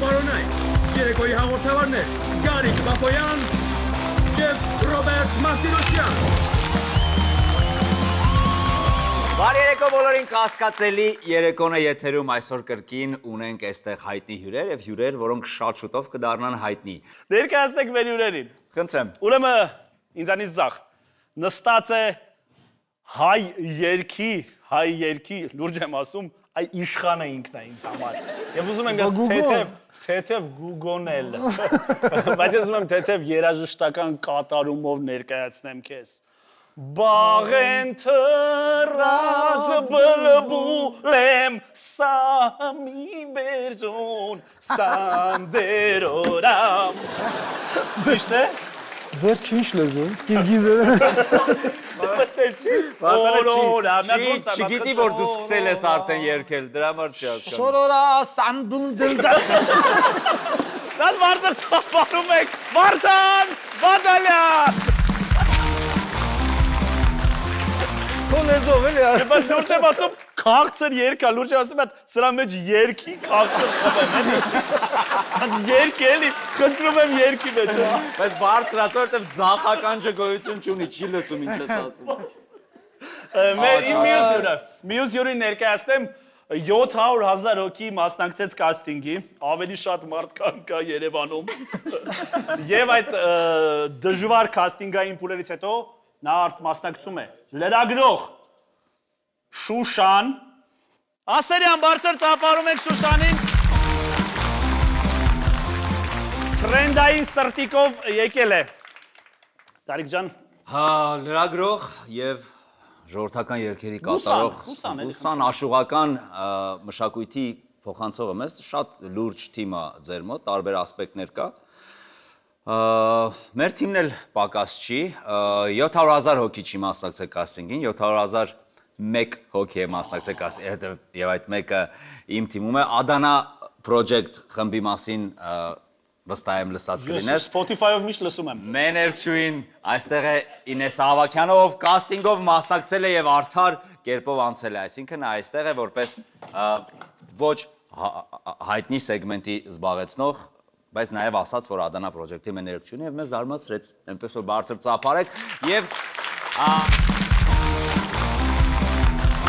պարոնայք, երեկոյի հաղորդավարներ Գարիկ Բապոյան և Ռոբերտ Մարտիրոսյան։ Բարի երեկո բոլորին, կասկածելի երեկոն է եթերում, այսօր կրկին ունենք այստեղ հայտնի հյուրեր եւ հյուրեր, որոնք շատ շուտով կդառնան հայտնի։ Ներկայացնեք մեր հյուրերին։ Խնդրեմ։ Ուրեմն ինձանից ձախ նստած է հայ երգի, լուրջ եմ ասում, այ իշխանը ինքն է ինձ համար։ Եվ ուզում եմ ես թեթև գուգոնել։ Բայց ես ուզում եմ թեթև երաժշտական կատարումով ներկայացնեմ քեզ։ Բաղեն թրած բլբուլեմ սամի բերժոն սանդերորամ Միշտ է? Վերջ ինչ լեզու, կիրգիզերը Չգիտի, որ դու սկսել ես արդեն երգել, դրա համար չի հասկանում Շորորա սանդուն դնդաց Դան մարդը ծապարում եք, Վարդան, Վադալյան Լեզով էլի Բայց լուրջ եմ ասում, քաղցր երգա, լուրջ եմ ասում, սրա մեջ երգի քաղցր խմեմ, էլի Երգ էլի, խնդրում եմ երգի մեջ Բայց բարձրացը, որտև ձախական չգոյություն չունի, չի լսում ինչ ես ասում Մյուս հյուրին ներկայացնեմ 700,000 հոգի մասնակցեց կաստինգի, ավելի շատ մարդկան կա Երևանում Եվ այդ դժվար կաստինգային փուլերից հետո նա մասնակցում է լրագրող Շուշան Ասերյան բարձր ծապարում եք Շուշանին Թրենդային սրտիկով եկել է Տարիք ջան Լրագրող և ժողովրդական երգերի կատարող Հուսան աշուղական մշակույթի փոխանցողը մեզ շատ լուրջ թիմ է ձեր մոտ, տարբեր ասպեկտներ կա Մեր թիմն էլ պակաս չի, 700,000 հոգի չի մասնակցել կաստինգին, 700,001 հոգի է մասնակցել կաստինգին, և այդ մեկը իմ թիմում է, Ադանա Project խմբի մասին վստահ եմ լսած կլիներ Spotify-ով միշտ լսում եմ Մեներչուին այստեղ է Ինես Ավակյանով կաստինգով մասնակցել է և արդար կերպով անցել է, այսինքն այստեղ է որպես ոչ հայտնի սեգմենտի զբաղեցնող բայց նաև ասաց, որ Ադանա պրոջեկտի մեներկչուն է և մեզ զարմացրեց, այնպես որ բարձր ծապարեք և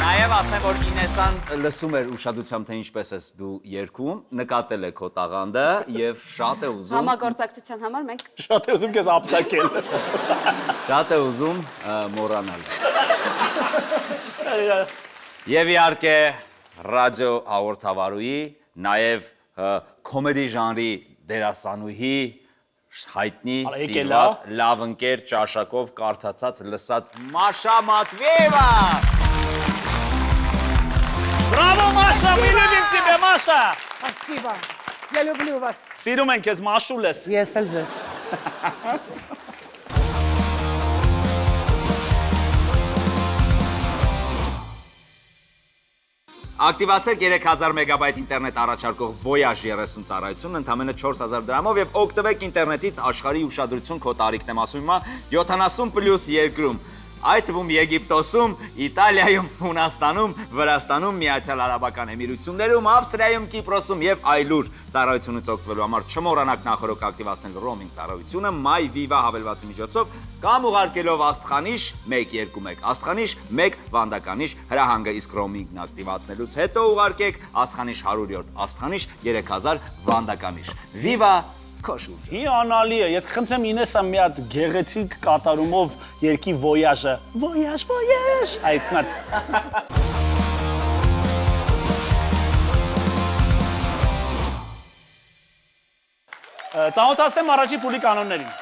նաև ասեմ, որ Ինեսան լսում էր ուշադրությամբ, թե ինչպես ես դու երգում, նկատել է քո տաղանդը և շատ է ուզում Համագործակցության համար մենք Շատ է ուզում քեզ ապտակել Շատ է ուզում մոռանալ Եվ իհարկե ռադիո հաղորդավարուհի, նաև կոմեդի ժանրի դերասանուհի, հայտնի, սիրված, լավ ընկեր, ճաշակով, կարդացած, լսած Մաշա Մատվիևա Բրավո Մաշա, мы любим тебя, Маша Спасибо, я люблю вас Սիրում ենք քեզ Մաշուլես Ես էլ ձեզ Ակտիվացրեք 3000 մեգաբայթ ինտերնետ առաջարկող Voyage 30 ծառայությունն ընդամենը 4000 դրամով և օգտվեք ինտերնետից աշխարհի ուշադրություն քո տարիքն եմ ասում հիմա 70+ երկրում Այդ թվում Եգիպտոսում, Իտալիայում, Հունաստանում, Վրաստանում, Միացյալ Արաբական Էմիրություններում, Ավստրիայում, Կիպրոսում և այլուր ծառայությունից օգտվելու համար չմոռանաք նախօրոք ակտիվացնել roaming ծառայությունը My Viva հավելվածի միջոցով կամ ուղարկելով աստղանիշ 121 աստղանիշ 1 վանդականիշ հրահանգը իսկ roaming-ն ակտիվացնելուց հետո ուղարկեք աստղանիշ 100 աստղանիշ 3000 վանդականիշ Viva Հիանալի է, ես խնդրեմ Ինեսա մի հատ գեղեցիկ կատարումով երգի Voyage-ը Voyage, այդ մատ Ծանոթացնեմ առաջի փուլի կանոններին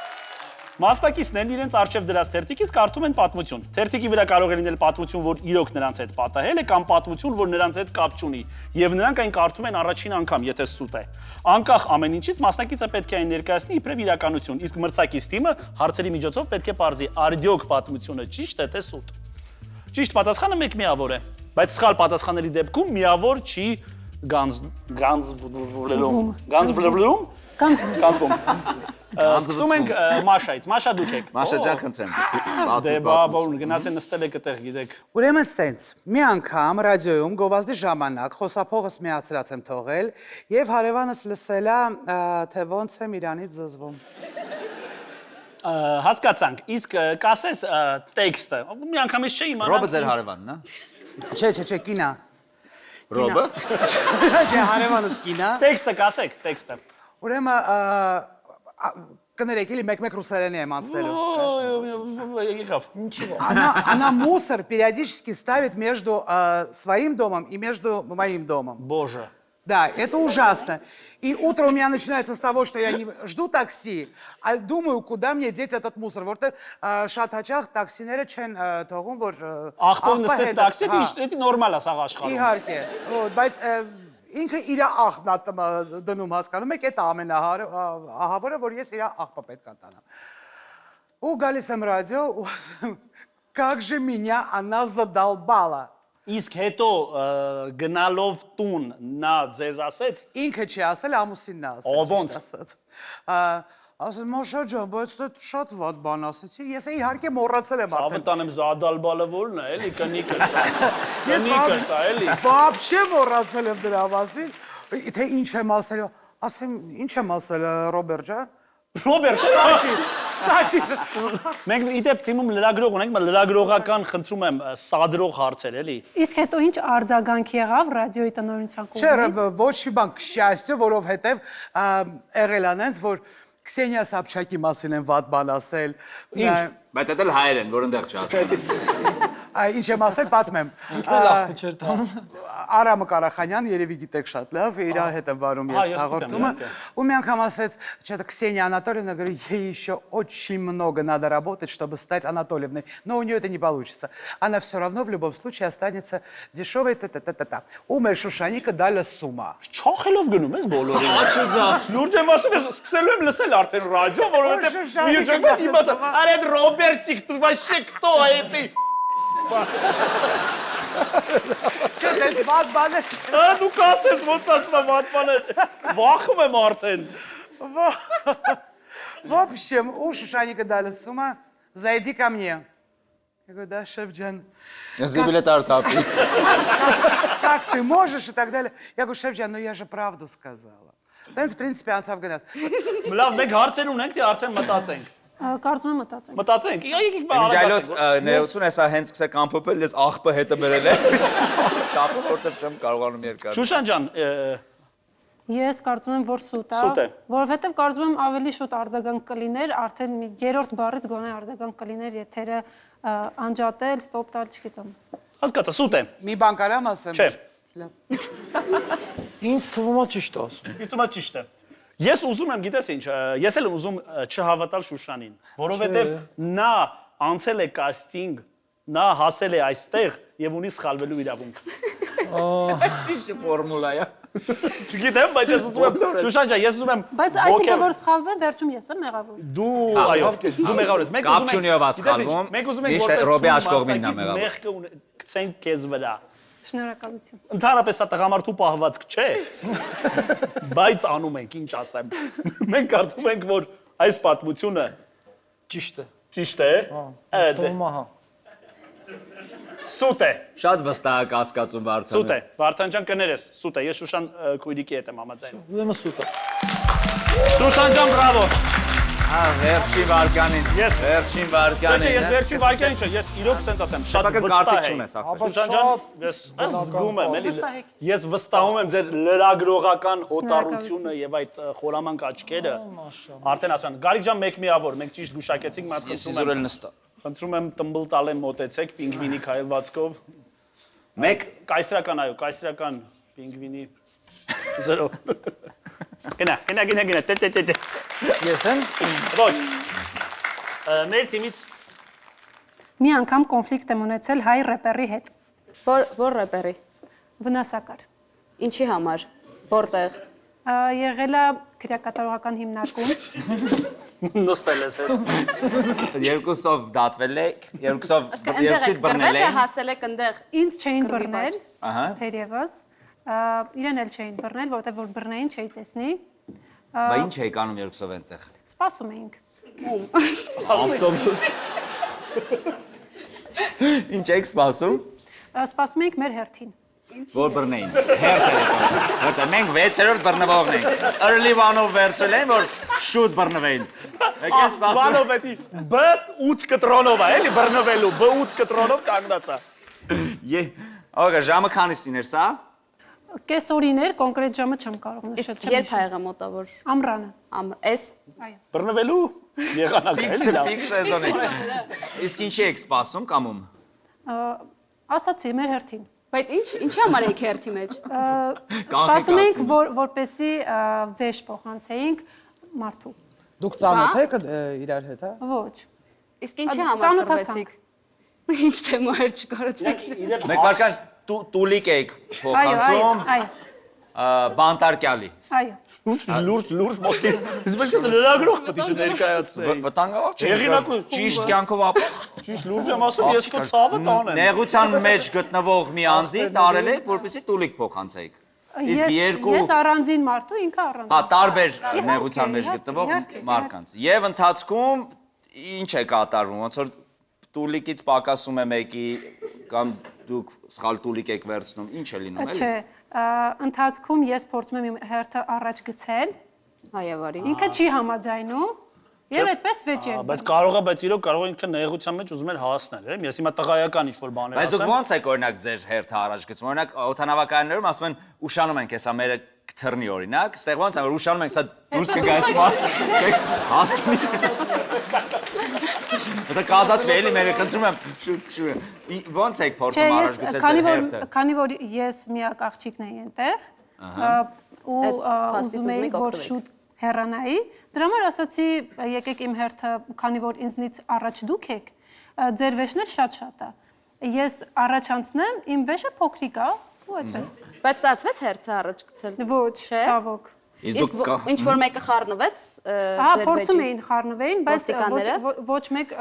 Մասնակիցներն իրենց առջև դրած թերթիկից կարդում են պատմություն Թերթիկի վրա կարող է լինել պատմություն, որ իրոք նրանց հետ պատահել է կամ պատմություն, որ նրանց հետ կապ չունի Եվ նրանք այն կարդում են առաջին անգամ, եթե սուտ է Անկախ ամեն ինչից մասնակիցը պետք է այն ներկայացնի իբրև իրականություն Իսկ մրցակից թիմը հարցերի միջոցով պետք է պարզի արդյոք պատմությունը ճիշտ է թե սուտ Ճիշտ պատասխանը մեկ միավոր է Բայց սխալ պատասխանների դեպքում միավոր չի Գանձվլում։ Գանձվում։ Սկսում ենք Մաշայից։ Մաշա դուք եք։ Մաշա ջան, խնդրեմ։ Դե բա գնացել նստել եք այդտեղ, գիտեք։ Ուրեմն տենց, մի անգամ ռադիոյում գովազդի ժամանակ խոսափողս միացրած եմ թողել եւ հարևանս լսել է թե ոնց եմ իրանից զզվում։ Հասկացանք, իսկ կասես տեքստը, մի անգամից չէ իմանալ։ Ռոբը ձեր հարևանն է։ Չէ, կինա։ Ռոբը։ Չէ, հարևանս կինա։ Տեքստը կասեք, տեքստը։ Ուրեմն կներեք, էլի մեկ-մեկ ռուսերենի եմ անցնելու։ Եկավ։ Она мусор периодически ставит между своим домом и между моим домом. Боже. Да, это ужасно. И утро у меня начинается с того, что я не жду такси, а думаю, куда мне деть этот мусор. Вот շատ հաճախ տաքսիները չեն թողում, որ Աղբով նստես տաքսի, դա նորմալ է սաղ աշխարհում։ Իհարկե, բայց ինքը իր աղբն է դնում, հասկանում եք, դա ամենահավորը, որ ես իր աղբը պետք է տանեմ։ Ու գալիս եմ ռադիո, ու ասում, как же меня она задолбала. Իսկ հետո գնալով տուն նա ձեզ ասեց։ Ինքը չի ասել, ամուսինն է ասել։ Ոնց։ Ասում Մաշա ջան, բայց դա շատ վատ բան ասեցի։ Ես իհարկե մոռացել եմ արդեն։ Ավտանեմ զադալբալը որն է, էլի կնիկս է։ Կնիկս է, էլի։ Вообще մոռացել եմ դրա մասին։ Թե ինչ եմ ասել, ասեմ, ինչ եմ ասել Ռոբերտ ջան։ Ռոբերտ, Կստати։ մենք իդեպ թիմում լրագրող ունենք, բայց լրագրողական խնդրում եմ սադրող հարցեր, էլի։ Իսկ հետո ինչ արձագանք եղավ ռադիոյի տնօրինության Չէ, կողմից։ ոչ մի բան, к счастью, որովհետև եղել անենց, որ Քսենիա Սապչակի մասին են վատ բան ասել։ Ինչ, բայց դա էլ հայեր են, որ ընդեղ չասեն։ Ինչ եմ ասել, պատմեմ։ Արամը Կարախանյան, երևի գիտեք շատ լավ, իր հետ եմ վարում ես հաղորդումը, ու մի անգամ ասեց, что-то Ксения Анатольевна, говорю, ей еще очень много надо работать, чтобы стать Анатольевной, но у нее это не получится. Она все равно в любом случае останется дешевой та-та-та-та-та. У մեր Շուշանիկը դալը սումա։ Չախելով գնում ես բոլորին։ Լուրջ եմ ասում ես, սկսելու եմ լսել արդեն ռադիո, որովհետև մի ջոկս իմ ասա, արեդ Ռոբերտիկ, դու вообще кто это? Չէ, դες վատ բան է։ Դու կասես ոնց ասում եմ վատ բան է։ Վախում եմ արդեն։ В общем, у Шушаника дали сумма, зайди ко мне. Я говорю, да, шеф Джан. Как ты можешь и так далее. Я говорю, шеф Джан, ну я же правду сказала. Да, в принципе, անցավ գնաց։ Լավ, մեկ հարցեր ունենք, թե արդեն մտածենք։ Կարծում եմ մտածենք։ Մտածենք։ Եկեք բա Ջայլոց ներողություն էսա հենց սկսեք ամփոփել, ես աղբը հետը բերել եմ։ Տապը որտեղ չեմ կարողանում երկար։ Շուշան ջան, Ես կարծում եմ, որ սուտ է, Սուտ է։ որովհետև կարծում եմ ավելի շուտ արձագանք կլիներ, արդեն մի երրորդ բառից գոնե արձագանք կլիներ, եթերը անջատել, ստոպ տալ, չգիտեմ։ հասկացա, սուտ է։ Մի բան կարամ ասեմ։ Չէ։ Ինձ թվում է ճիշտ ասում։ Իսկ մա ճիշտ է։ Ես ուզում եմ, գիտես ինչ, ես էլ եմ ուզում չհավատալ Շուշանին, որովհետև նա անցել է կաստինգ, նա հասել է այստեղ եւ ունի սխալվելու իրավունք։ Ճիշտ ֆորմուլա է։ Չգիտեմ, բայց ես ուզում եմ, Շուշան ջան, ես ուզում եմ Բայց այսինքն որ սխալվեն, վերջում ես եմ մեղավոր։ Դու, այո, դու մեղավոր ես։ Մենք ուզում ենք, Կապչունիով ասխալվում, մենք ուզում ենք միշտ որպես Ռոբի Աշխողմինն է մեղավոր։ մեղքը գցենք քեզ վրա։ Շնորհակալություն։ Ընդհանրապես սա տղամարդու պահվածք չէ, բայց անում ենք, ինչ ասեմ։ Մենք կարծում ենք, որ այս պատմությունը Ճիշտ է։ ճիշտ է։ Թվում է, հա։ Սուտ է։ Շատ վստահ կասկածում Վարդանը։ Սուտ է։ Վարդան ջան կներես, սուտ է։ Ես Շուշան քույրիկի հետ եմ համաձայն։ Ուրեմն սուտ է։ Շուշան ջան, բրավո։ Հա, վերջին վարկանին։ Ես Վերջին Չէ, վարկանին։ ես վերջին վարքային չէ, ես իրոք սենց ասեմ, շատ Շաբակը վստահ կարծիք եմ։ չունես ախր։ Շուշան ջան, ես զգում եմ, էլի։ Ես վստահում եմ ձեր լրագրողական հոտառությունը եւ այդ խորամանկ աչքերը։ Արդեն ասում եմ, Գարիկ ջան, մեկ միավոր, մենք ճիշտ գուշակեցինք, Ես մատ զորել նստա։ խնդրում եմ տմբլ տալեմ մոտեցեք պինգվինի քայլվածքով։ Մեկ Կայսրական, այո, կայսրական պինգվինի 0։ Գնա, տե։ Ես եմ։ Ոչ։ Մեր թիմից Մի անգամ կոնֆլիկտ եմ ունեցել հայ рэպերի հետ։ Որ рэպերի։ Վնասակար։ Ինչի համար։ Որտեղ։ Եղել է քրեակատարողական հիմնարկում։ նստել ես հետ։ երկուսով դատվել եք, երկուսով Ասկա ընդեղ եք բռնել գրվել, թե եք։ հասել եք ընդեղ։ Ինձ չէին բռնել, Ահա։ թերևս, իրեն էլ չէին բռնել, որովհետև որ բռնեին չէի տեսնի։ Բա ինչ էի կանում երկուսով այնտեղ։ Սպասում էինք։ Ավտոբուս։ Ինչ եք սպասում։ Սպասում էինք մեր հերթին։ Որ բռնեին։ Հերթը մենք 6-րդ բռնվողն ենք։ Early one-ով վերցրել են, որ շուտ բռնվեին։ Եկես սպասում։ Բանով էդի B8 կտրոնով է, էլի բռնվելու, B8 կտրոնով կանգնացա։ Ոգա ժամը քանիսին էր սա։ Կես օրին էր, կոնկրետ ժամը չեմ կարող նշել։ Երբ ա եղա մոտավոր։ Ամռանը։ Էս։ Այո։ Բռնվելու եղանակը էլի լավ։ Պիկ սեզոնի։ Իսկ ինչի եք սպասում կամում։ Ասացի մեր հերթին։ Բայց ինչի համար եք հերթի մեջ։ Սպասում էինք, որպեսի վեշ փոխանցեինք մարդու։ Դուք ծանոթ եք իրար հետ, հա։ Ոչ։ Իսկ ինչի համար Ծանոթացանք։ կրվեցիք։ Ինչ թեմայր չկարողացեք։ Մեկ վարքան տուլիկ եք փոխանցում Այո։ բանտարկյալի։ Այո։ Լուրջ մոտի։ Իսկ լրագրող պետք է ներկայացնեի։ Վտանգավոր չէ։ Հեղինակու ճիշտ կյանքով ապրող։ Ճիշտ լուրջ եմ ասում, ես քո ցավը տանեմ։ Նեղության մեջ գտնվող մի անձի տարել եք, որպեսզի տուլիկ փոխանցեիք։ Իսկ երկու Ես առանձին մարդու, ինքը առանձին։ հա տարբեր նեղության մեջ գտնվող իհարկե, մարդկանց։ Եվ ընթացքում ինչ է կատարվում, ոնց որ տուլիկից պակասում է մեկի կամ դուք սխալ տուլիկ եք վերցնում, ինչ է լինում, էլի։ Չէ, ընթացքում ես փորձում եմ իմ հերթը առաջ գցել, Հայավարի։ ինքը չի համաձայնում, եւ այդպես վեճ է։ Բայց իրոք կարող է ինքը նեղության մեջ ուզում էր հասնել, էլի։ Ես հիմա տղայական ինչ-որ բաներ Բայց դուք ասեմ։ ոնց եք օրինակ ձեր հերթը առաջ գցում, օրինակ օթանավակայաններում ասում են ուշանում ենք, հեսա մերը կթռնի օրինակ, ստեղ ոնց է որ ուշանում ենք, սա դուրս կգայս մարդ, չեք հասցնի։ Դա կազատվի էլի մերը խնդրում եմ, շուտ։ Ոնց եք փորձում առաջ գցել ձեր հերթը։ Քանի որ ես միակ աղջիկն էի այնտեղ, ու ուզում էի որ շուտ հեռանայի, դրա համար ասացի եկեք իմ հերթը, քանի որ ինձնից առաջ դուք եք, ձեր վեշն էլ շատ է։ Ես առաջ անցնեմ, իմ վեշը փոքրիկ է, ու այդպես։ Բայց ստացվեց հերթը առաջ գցել։ Ոչ, ցավոք։ Իսկ ինչ որ մեկը խառնվեց Ահա փորձում էին խառնվեին, բայց ոստիկանները? ոչ մեկ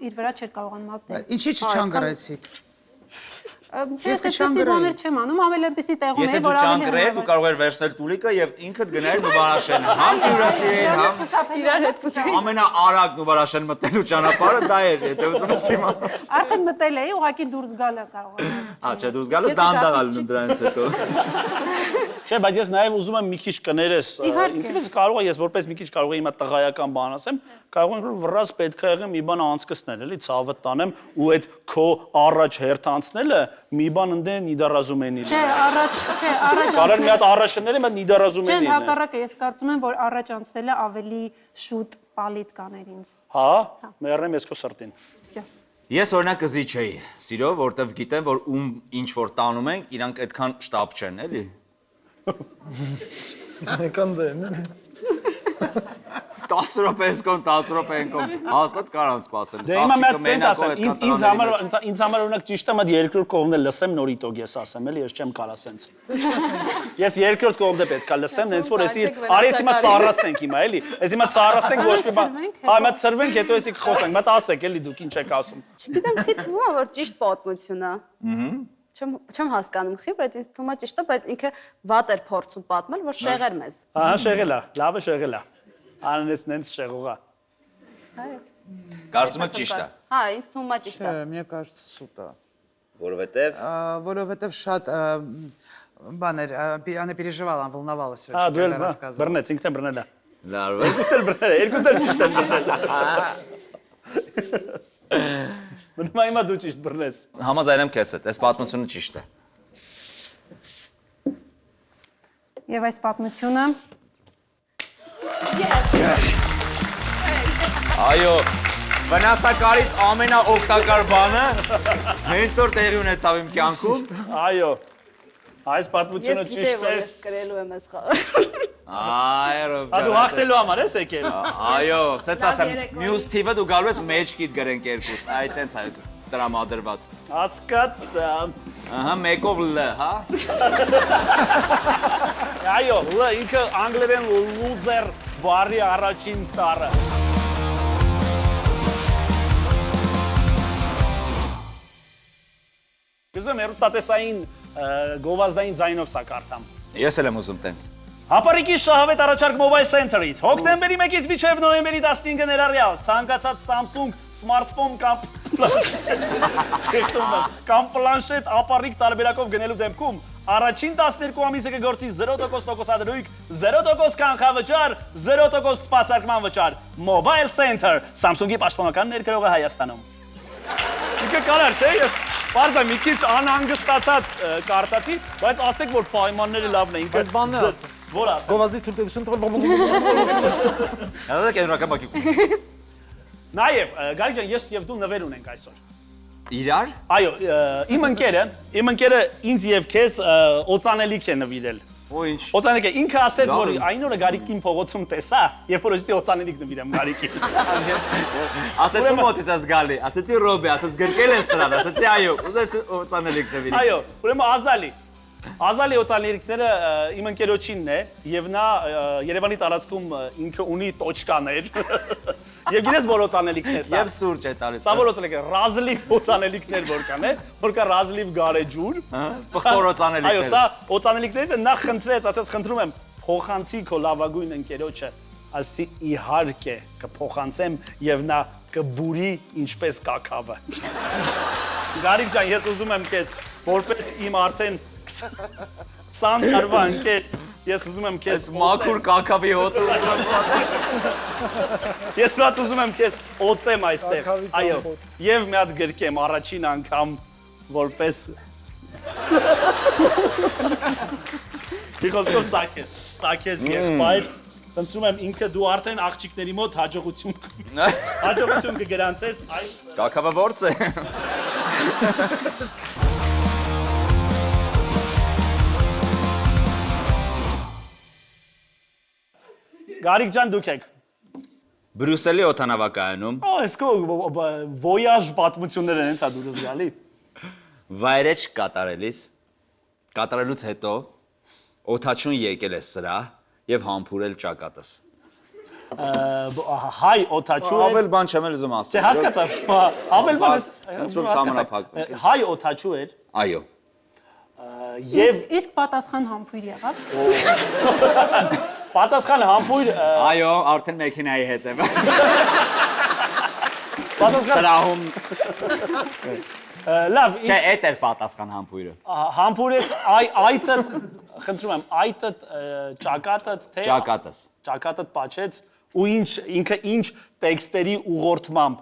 իր վրա չէր կարողանում ազդել։ Ինչի չչանգրեցիք։ Ես այսպեսի բաներ չեմ անում, ավելի այնպեսի տեղում Եթե էի, դու որ ավելի ճանկրեր, դու կարող ես վերցնել տուլիկը եւ ինքդ գնալ Նուբարաշենը։ Համ հյուրասիրել, համ իրար հետ ամենաարագ Նուբարաշեն մտնելու ճանապարհը դա էր, եթե ուզում ես իմանալ։ Արդեն մտել էի, ուղղակի դուրս գալը կարողանալ։ Չէ, դուրս գալը դանդաղ ալնում դրանից հետո։ Չէ, բայց ես նաև ուզում եմ մի քիչ կներես։ Իհարկե։ Ինքս կարող եմ ես որպես մի քիչ կարող եմ հիմա տղայական բան ասեմ, կարող եմ վրաս պետք է եղեմ մի բան անցկացնել, էլի ցավը տանեմ ու այդ քո առաջ հերթ անցնելը մի բան ընդե նիդարազումենի։ Չէ, առաջ Կարող մի հատ առաջները մտ նիդարազումենի։ Չէ, հակառակը, ես կարծում եմ, որ առաջ անցնելը ավելի շուտ պալիտ կաներ ինձ։ Հա, մեռնեմ ես քո սրտին։ Всё։ Ես օրինակ կզի չէի, սիրո, որտեվ գիտեմ, որ ում ինչ որ տանում ենք, իրանք այդքան շտապ չեն, էլի։ Կնդեմ։ 10 րոպեից կոմ, 10 րոպեին կոմ, հաստատ կարան սպասել։ Դե հիմա մի հատ սենց ասեմ, ինձ համար օրինակ ճիշտ է մտ երկրորդ կողմն էլ լսեմ նորիտոգ ես ասեմ, էլի ես չեմ կարա սենց։ Ես երկրորդ կողմն է պետք է լսեմ, նենց որ էսի արի ես հիմա ծառացնենք հիմա, էլի։ Ես հիմա ծառացնենք ոչ մի բան։ Հա, հիմա ծրվենք, հետո էսի խոսենք, մտ ասեք, էլի դուք ինչ եք ասում։ Չգիտեմ, խի թվում է, որ ճիշտ պատմություն է։ Չեմ հասկանում խի, բայց ինձ թվում է ճիշտ է, բայց ինքը վատ էր փորձում պատմել, որ շեղեր մեզ։ Ահա շեղել է, լավ է շեղել է։ Անես նենց շեղողա։ Կարծում եք ճիշտ է։ Հա, ինձ թվում է ճիշտ է։ Мне кажется, սուտ է։ Որովհետև Որովհետև շատ բաներ, она переживала, она волновалась Հա, очень, դու էլ когда рассказывала. բռնեց, ինքն է բռնել է։ լավ է։ Երկուսն էլ ճիշտ են բռնել։ Մնում է հիմա դու ճիշտ բռնես։ Համաձայն եմ քեզ հետ, այս պատմությունը ճիշտ է։ Եվ այս պատմությունը Այո, վնասակարից ամենաօգտակար բանը հենց որ տեղի ունեցավ իմ կյանքում։ Այո։ Այս պատմությունը Ես գիտեի, ճիշտ որ է։ ես կրելու եմ այս խաղը։ Այո։ Ա դու հաղթելու համար ես եկել։ Այո, սենց ասեմ, երեկոյի։ մյուս թիվը դու գալու ես մեջքիդ գրենք երկուս, այ տենց է տրամադրված։ Հասկացա։ Ահա, մեկով Լ, հա։ Այո, Լ ինքը անգլերեն loser բարի առաջին տառը։ Գուզում եմ հեռուստատեսային գովազդային ձայնով սա կարդամ։ Ես էլ եմ ուզում տենց։ Հապարիկի շահավետ առաջարկ Mobile Center-ից հոկտեմբերի 1-ից մինչև նոյեմբերի 15-ը ներառյալ ցանկացած Samsung smartphone կամ պլանշետ ապարիկ տարբերակով գնելու դեպքում առաջին 12 ամիսը կգործի 0% տոկոսադրույք, 0% կանխավճար, 0% սպասարկման վճար։ Mobile Center, Samsung-ի պաշտպանական ներգրողը Հայաստանում։ Ինքը կարար, չէ՞, ես Պարզա մի քիչ անհանգստացած կարտացի, բայց ասեք, որ պայմանները լավն են։ Այս բանն է ասել։ Որ ասել։ Գովազդի թույլտվություն տվել։ Հələ կենտրոնական բակի կում։ Նաև, Գարիկ ջան, ես եւ դու նվեր ունենք այսօր։ Իրար։ Այո, իմ ընկերը ինձ եւ քեզ օծանելիք է նվիրել։ Ու ինչ։ Օծանելիք է, ինքը ասեց, Լավ որ է։ այն օրը Գարիկին փողոցում տեսա, երբ որ ասեցի օծանելիք նվիրեմ Գարիկին։ Ասեցի մոտից ես գալի, ասեցի Ռոբե, ասեց գրկել ես նրան, ասեցի այո, ուզեցի օծանելիք նվիրի։ Այո, ուրեմն Ազալի օծանելիքները իմ ընկերոջինն է եւ նա Երևանի տարածքում ինքը ունի տոչկաներ։ Եվ գիտես որ օծանելիքն է սա։ Եվ սուրճ է տալիս։ Սա որ օծանելիք է, ռազլիվ օծանելիքներ որ կան է, որ կա ռազլիվ գարեջուր։ Պղտոր օծանելիքներ։ Այո, սա օծանելիքներից է, նա խնդրեց, ասես խնդրում եմ, փոխանցի քո լավագույն ընկերոջը, ասեցի իհարկե կփոխանցեմ եւ նա կբուրի ինչպես կակավը։ Գարիկ ջան, ես ուզում եմ քեզ որպես իմ արդեն 20 տարվա ընկեր, ես ուզում եմ քեզ Մաքուր կակավի հոտը ուզում եմ։ Ես մատ ուզում եմ քեզ օծեմ այստեղ։ Այո, եւ մի հատ գրկեմ առաջին անգամ որպես Իխոսկով սակես եղբայր։ Խնդրում եմ ինքը դու արդեն աղջիկների մոտ հաջողություն կգրանցես այս Կակավը ո՞րց է։ Գարիկ ջան դուք եք։ Բրյուսելի օթանավակայանում Այս քո voyage պատմություններ են հենց դուրս գալի։ վայրեջ կատարելուց հետո օթաչուն եկել է սրա եւ համբուրել ճակատս։ Հայ օթաչու է։ Ավել բան չեմ էլ ուզում ասել։ Չէ, հասկացա։ Ավել բան է։ Ոնց որ սահմանափակ։ Հայ օթաչու էր։ Այո։ Եւ Իսկ պատասխան համբույր եղավ։ պատասխան համբույր Այո, արդեն մեքենայի հետ եմ։ պատասխան Սրահում։ լավ, Չէ, էդ էր պատասխան համբույրը։ համբուրեց այտը, խնդրում եմ, այտը ճակատը թե Ճակատս։ պատճեց ու ինքը ինչ տեքստերի ուղղորդմամբ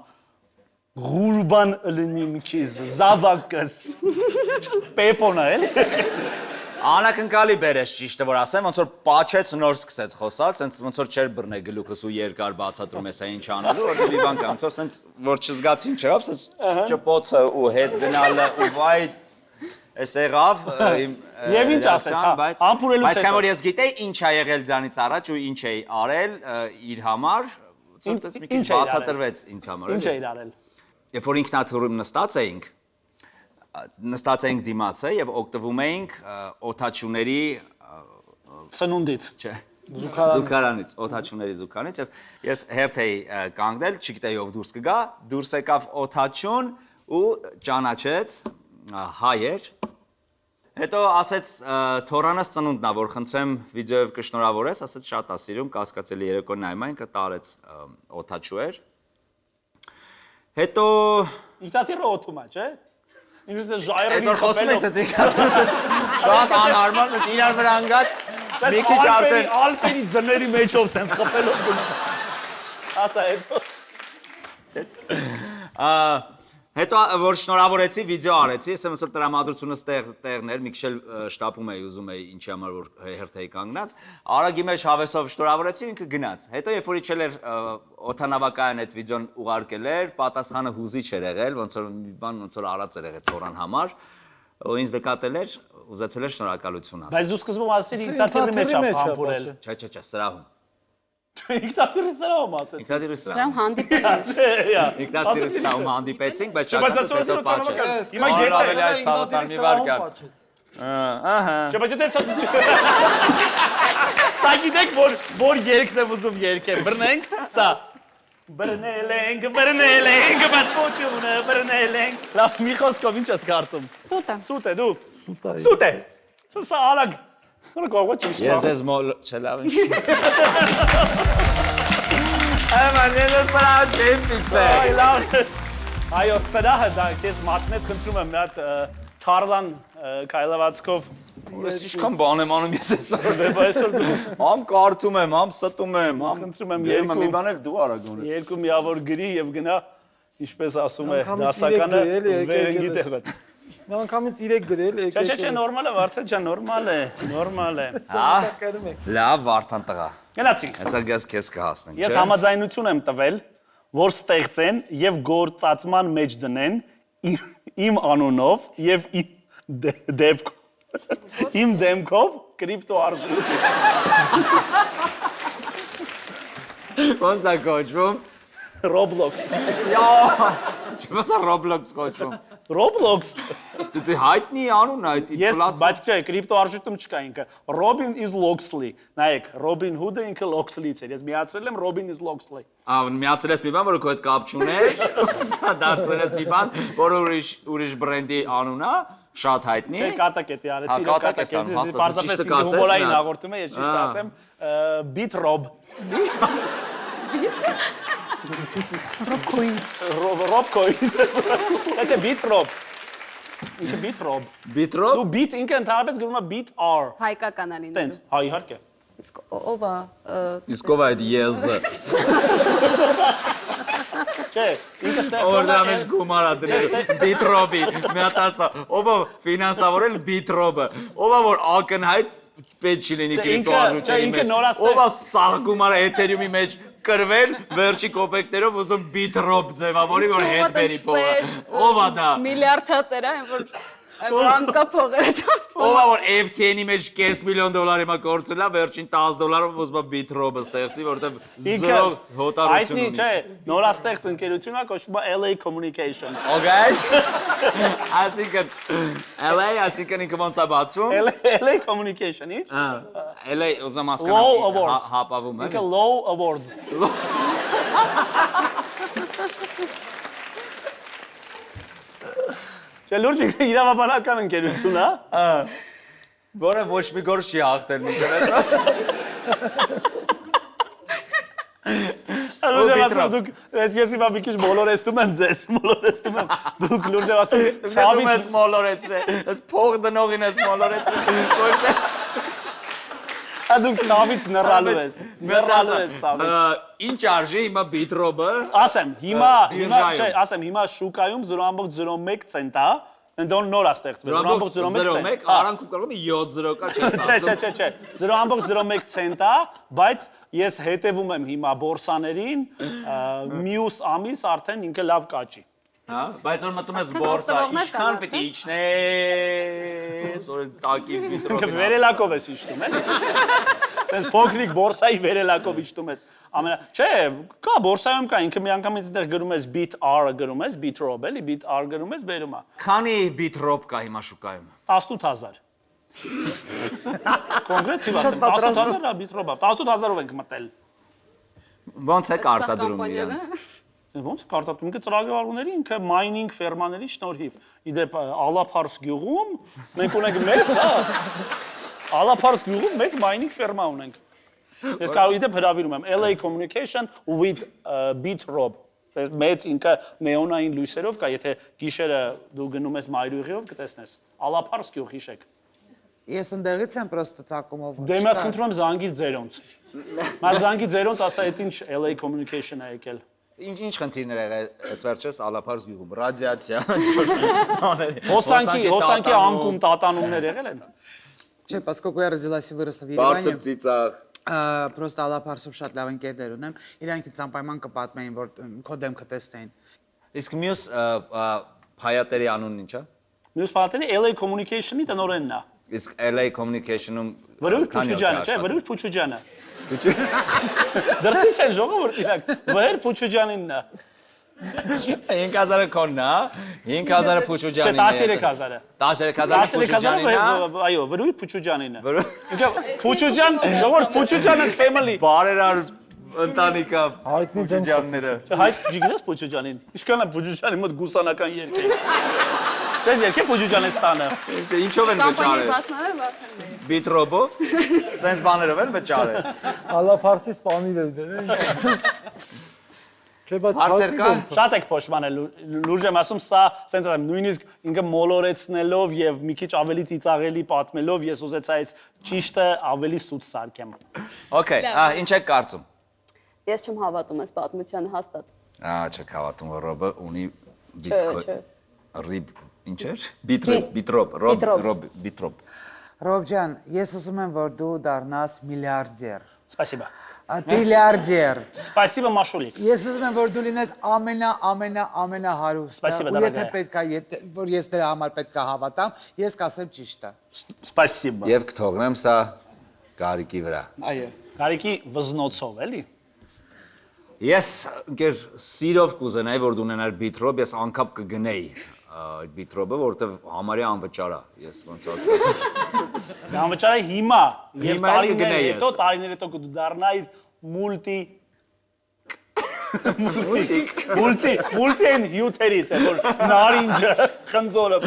Ղուրբան ըլնիմ քիզ զավակս Պեպոնա էլ Անակնկալի բերես ճիշտը որ ասեմ, ոնց որ պաչեց նոր սկսեց խոսալ, սենց ոնց որ չեր բռնե գլուխս ու երկար բացատրում ես այն ինչ անելու, որտեղ մի բան կա, ոնց որ սենց որ չզգացին չեղավ, սենց ճպոցը ու հետ գնալը ու վայ էս եղավ իմ Եվ ինչ ասեց, հա, համբուրելուց Բայց քան որ ես գիտեի ինչ ա եղել դրանից առաջ ու ինչ էի արել իր համար, ցույց մի քիչ բացատրվեց ինձ համար։ Ինչ էր արել։ Երբ որ ինքնաթիռում նստած էինք դիմացը եւ օգտվում էինք օթաչուների Սնունդից։ չէ զուգարանից օթաչուների զուգարանից եւ ես հերթ էի կանգնել չգիտեի ով դուրս կգա դուրս եկավ օթաչուն ու ճանաչեց հայեր հետո ասեց թորանս ծնունդն ա որ խնդրեմ վիդեոյով կշնորհավորես ասեց շատ ա սիրում կասկածելի երեկո նայում այն կտարեց օթաչու էր հետո ինքնաթիռը օթում է, չէ։ Ինքնից ժայռը Հետո խոսում ես այդ ինքնաթիռը շատ անհարմար է իրար վրա ընկած մի քիչ արդեն Ալպերի ձների մեջով sense խփելով գնում։ Ասա Հետո որ շնորհավորեցի վիդեո արեցի, ես ոնց որ տրամադրությունը տեղներ, մի քիչ շտապում էի, ուզում էի ինչի համար որ հերթ էի կանգնած, արագի մեջ հավեսով շնորհավորեցի, ինքը գնաց։ Հետո երբ որ իջել էր օթանավակայան այդ վիդեոն ուղարկել էր, պատասխանը հուզիչ էր եղել, ոնց որ մի բան ոնց որ արած էր եղել թորան համար, ու ինձ նկատել էր, ուզեցել էր շնորհակալություն ասել։ Բայց դու սկզբում ասեցիր ինքնաթիռի մեջ ա համբուրել։ Չէ, սրահում։ Ինքնաթիռի սրահում ասեցի։ Ինքնաթիռի սրահում։ Սրահում հանդիպել ենք։ Չէ, իա։ Ինքնաթիռի սրահում հանդիպեցինք, բայց Բայց ճակատս հետո պատճեց։ Հիմա ես ավելի այդ ցավտան մի վարկան։ Ահա։ Չէ, բայց դե սա գիտեք որ երկն եմ ուզում երկեմ, բռնենք, սա։ Բրնելենք, պատմությունը, բրնելենք։ Լավ, մի խոսքով ինչ ես կարծում։ Սուտ է։ Սուտ է դու։ Սուտ է։ Սուտ է։ Սա արագ։ Հələ կողո ճիշտ։ Ես ես մոլ չլավ ինչ։ Աման ես սրա չեմ ֆիքսել։ Այ լավ։ Այո, սրա դա քեզ մատնեց խնդրում եմ մի հատ Թարլան Քայլավացկով։ Ես ինչքան բան եմ անում ես այսօր։ Դե այսօր դու Համ կարդում եմ, համ ստում եմ, համ խնդրում եմ երկու մի բան էլ դու արագ ունես։ երկու միավոր գրի եւ գնա ինչպես ասում է Անգամից դասականը իրեք գրել, վերնգի եկեք տեղը։ Անգամից 3 գրել, եկեք։ Չէ, նորմալ է, Վարդան ջան, նորմալ է։ Կարում եք։ Լավ, Վարդան տղա։ Գնացինք։ Հեսա գազ քեզ կհասնենք, Ես համաձայնություն եմ տվել, որ ստեղծեն եւ գործածման մեջ դնեն իմ անունով եւ իմ դեմքով կրիպտոարժույթ։ Ոնց է կոչվում։ Roblox։ Չվասա Roblox կոչվում։ Roblox։ Դե հայտնի անուն այդ Ես, բայց չէ, կրիպտոարժույթում չկա ինքը։ Robin is Loxley։ Նայեք, Robin Hood-ը ինքը Loxley-ից էր։ Ես միացրել եմ Robin is Loxley։ Միացրել ես մի բան, որը քո հետ կապ չուներ, դարձրել ես մի բան, որը ուրիշ բրենդի անուն է, շատ հայտնի։ Չէ, կատակետի արեցի, կատակետի։ Պարզապես ինքը հումորային հաղորդում է, ես ճիշտ ասեմ, BitRob։ Robcoin։ Չէ, BitRob։ Ինքը BitRob։ BitRob։ Դու bit ինքը ընդհանրապես գրվում է BitR։ Հայկական է լինում։ Տենց, հա իհարկե։ Իսկ ով է Իսկ ով է այդ եզը։ Չէ, ինքը Ով դրա մեջ ստեղծել գումար է դրել BitRob-ի։ Մի հատ ասա, ով է ֆինանսավորել BitRob-ը։ Ով է որ ակնհայտ պետք չի լինի կրիպտոարժույթի ինքը մեջ։ նորաստեղծ- Ով է սաղ գումարը Ethereum-ի մեջ կրվել վերջի կոպեկներով ուզում BitRob ձևավորի որ հետ բերի փողը։ Ով է դա։ միլիարդատեր է, որ անկա փողեր է ասում։ Ով է որ FTN-ի մեջ $500,000 հիմա կորցրել է վերջին $10 ուզում է BitRob-ը ստեղծի, որտեվ ինքը զրո հոտարություն հայտնի ունի։ չէ, նորաստեղծ ընկերություն է, կոչվում է LA Communications։ Okay։ Այսինքն LA, այսինքն ինքը ոնց է բացվում։ LA Communication, ի՞նչ։ LA ուզում Low Awards։ հասկանալ հապավում է։ Ինքը Low Awards։ Չէ, լուրջ իրավաբանական ընկերություն է։ Որը ոչ մի գործ չի հաղթել մինչև այսօր։ Լուրջ ասում դուք ես հիմա մի քիչ մոլորեցնում եմ ձեզ, Դուք լուրջ ասում Ցավից ես մոլորեցրել։ Ես փող դնողին ես մոլորեցրել։ դուք ցավից նռալու ես ցավից։ Ինչ արժի հիմա BitRob-ը։ Ասեմ, հիմա բիրժայում։ չէ, ասեմ, հիմա շուկայում 0.01 ցենտ է, ընդոն նոր է ստեղծվել 0.01 ցենտ։ Արանքում կարող է 7-0 կա չես ասում։ Չէ, 0.01 ցենտ է, բայց ես հետևում եմ հիմա բորսաներին, մյուս ամիս արդեն ինքը լավ կաճի։ Հա, բայց որ մտնում ես Այսքան բորսա, օգտվողներ ինչքան կան, պետք է իջնես, որ տակի Ինքը BitRob-ին։ վերելակով ես իջնում, էլի։ Սենց փոքրիկ բորսայի վերելակով իջնում ես։ Չէ, կա բորսայում կա, ինքը միանգամից այդտեղ գրում ես BitR-ը գրում ես, BitRob, էլի, BitR գրում ես, բերում է։ Քանի BitRob կա հիմա շուկայում։ 18000։ Կոնկրետ թիվ ասեմ, 18000 է BitRob-ը, 18000-ով ենք մտել։ Ոնց է կարտադրում իրենց։ Ոնց կարտադրում, ինքը ծրագրավորումների, ինքը mining ֆերմաների շնորհիվ։ Իդեպ Ալափարս գյուղում մենք ունենք մեծ, հա։ Ալափարս գյուղում մեծ mining ֆերմա ունենք։ Ես կարող իդեպ հրավիրում եմ LA Communication with BitRob։ Մեծ ինքը նեոնային լույսերով կա, եթե գիշերը դու գնում ես մայրուղիով կտեսնես։ Ալափարս գյուղ հիշեք։ Ես ընդեղից եմ պրոստը ցակումով։ Դե մի խնդրում եմ զանգիր ձերոնց։ Մար զանգի ձերոնց ասա այդ ինչ LA Communication-ը եկել։ Ինչ խնդիրներ եղել այս վերջերս Ալափարս գյուղում, ռադիացիա։ Հոսանքի անկում տատանումներ եղել են։ Չէ, поскольку я родилась и выросла в Բարձր Երևանը, ծիծաղ։ просто Ալափարսով շատ լավ ընկերներ ունեմ, իրանք ինձ անպայման կպատմեին, որ քո դեմքը տեսնեին։ Իսկ մյուս փայատերի անունն ինչ է։ Մյուս պատերի LA Communication-ի տնօրենն է։ Իսկ LA Communication-ում Վրուր Փուչուջյանը, չէ, Վրուր Փուչուջյանը։ Դրսից են ժողովուրդ իրանք։ Վհեր Փուչուջյանինն է։ 5000-ը քոնն է, 5000-ը Փուչուջյանին է։ Չէ, 13000-ը։ 13000-ը Փուչուջյանին է։ Այո, Վրուր Փուչուջյանինն է։ Ինքը Փուչուջյան, ժողովուրդ Փուչուջյանը family։ Բարերար ընտանիքա Փոչուջյանները։ Հայտ ջիգնես Փոչուջյանին։ Ինչքան է Փոչուջյանի մոտ գուսանական երգ։ Չես երգ Փոչուջյանի ստանը։ Ինչով են Կամպանիայի վճարել։ բացմաները Վարդան։ Բիտրոբով։ Սենց բաներով են վճարել։ Ալափարսի սպանիլ է դեր։ Չէ, բայց Հարցեր կան։ Շատ եք փոշմանել լուրջ եմ ասում, սա սենց եմ նույնիսկ ինքը մոլորեցնելով եւ մի քիչ ավելի ծիծաղելի պատմելով ես ուզեցա այս ճիշտը ավելի սուտ սարքեմ։ Okay, ինչ եք կարծում։ Ես չեմ հավատում այս պատմությանը հաստատ։ Չեք հավատում, որ Ռոբը ունի Չէ։ ռիբ ինչ էր։ Բիտրոբ, բիտրոբ։ Ռոբ ջան, ես ուզում եմ, որ դու դառնաս միլիարդեր։ Спасибо։ Տրիլիարդեր։ Спасибо, Машулик։ Ես ուզում եմ, որ դու լինես ամենահարուստը։ Спасибо, Ու եթե дорогая։ պետք է, որ ես դրա համար պետք է հավատամ, ես կասեմ ճիշտը։ Спасибо։ Եվ կթողնեմ սա Գարիկի վրա։ Այո։ Գարիկի վզնոցով, էլի։ Ես ինքեր սիրով կուզենայի, որ դու ունենար բիտրոբ, ես անկապ կգնեի այդ բիտրոբը, որովհետև համարյա անվճար է, ես ոնց հասկացա։ Անվճար է հիմա, եւ Հիմա էլ կգնեի ես։ տարիներ հետո կդու դառնայիր մուլտի են հյութերից է, որ նարինջը, խնձորը։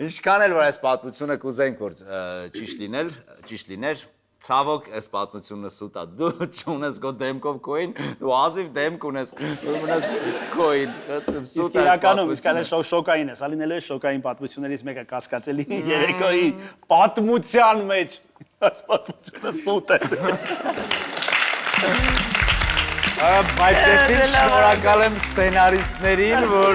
Ինչքան էլ որ այս պատմությունը կուզենք, որ ճիշտ լիներ, ցավոք այս պատմությունը սուտ է։ Դու չունես գո դեմքով կոին, դու ազիվ դեմք ունես, դու ունես կոին։ Իսկ իրականում իսկ այլ շոկային ես, ալինելու է շոկային պատմություններից մեկը կասկածելի երեկոյի պատմության մեջ։ Այս պատմությունը սուտ է։ Բայց ես շնորհակալ եմ սցենարիստներին, որ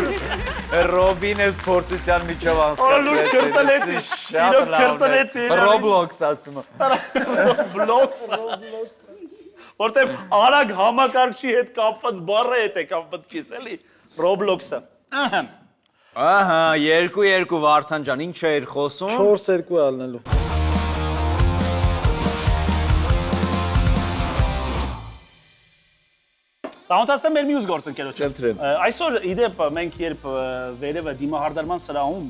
Ռոբին այս փորձության միջով Լուր քրտնեցի, իրոք քրտնեցի։ Roblox ասում եմ։ Roblox։ Որտեվ արագ համակարգչի հետ կապված բառը հետ է կապված քիս, էլի։ Roblox-ը։ Ահա, 2-2 Վարդան ջան, ինչ էր խոսում։ 4-2 ալնելու։ Ծանոթացնեմ մեր մյուս գործընկերոջը։ Խնդրեմ։ Այսօր իդեպ մենք երբ վերևը դիմահարդարման սրահում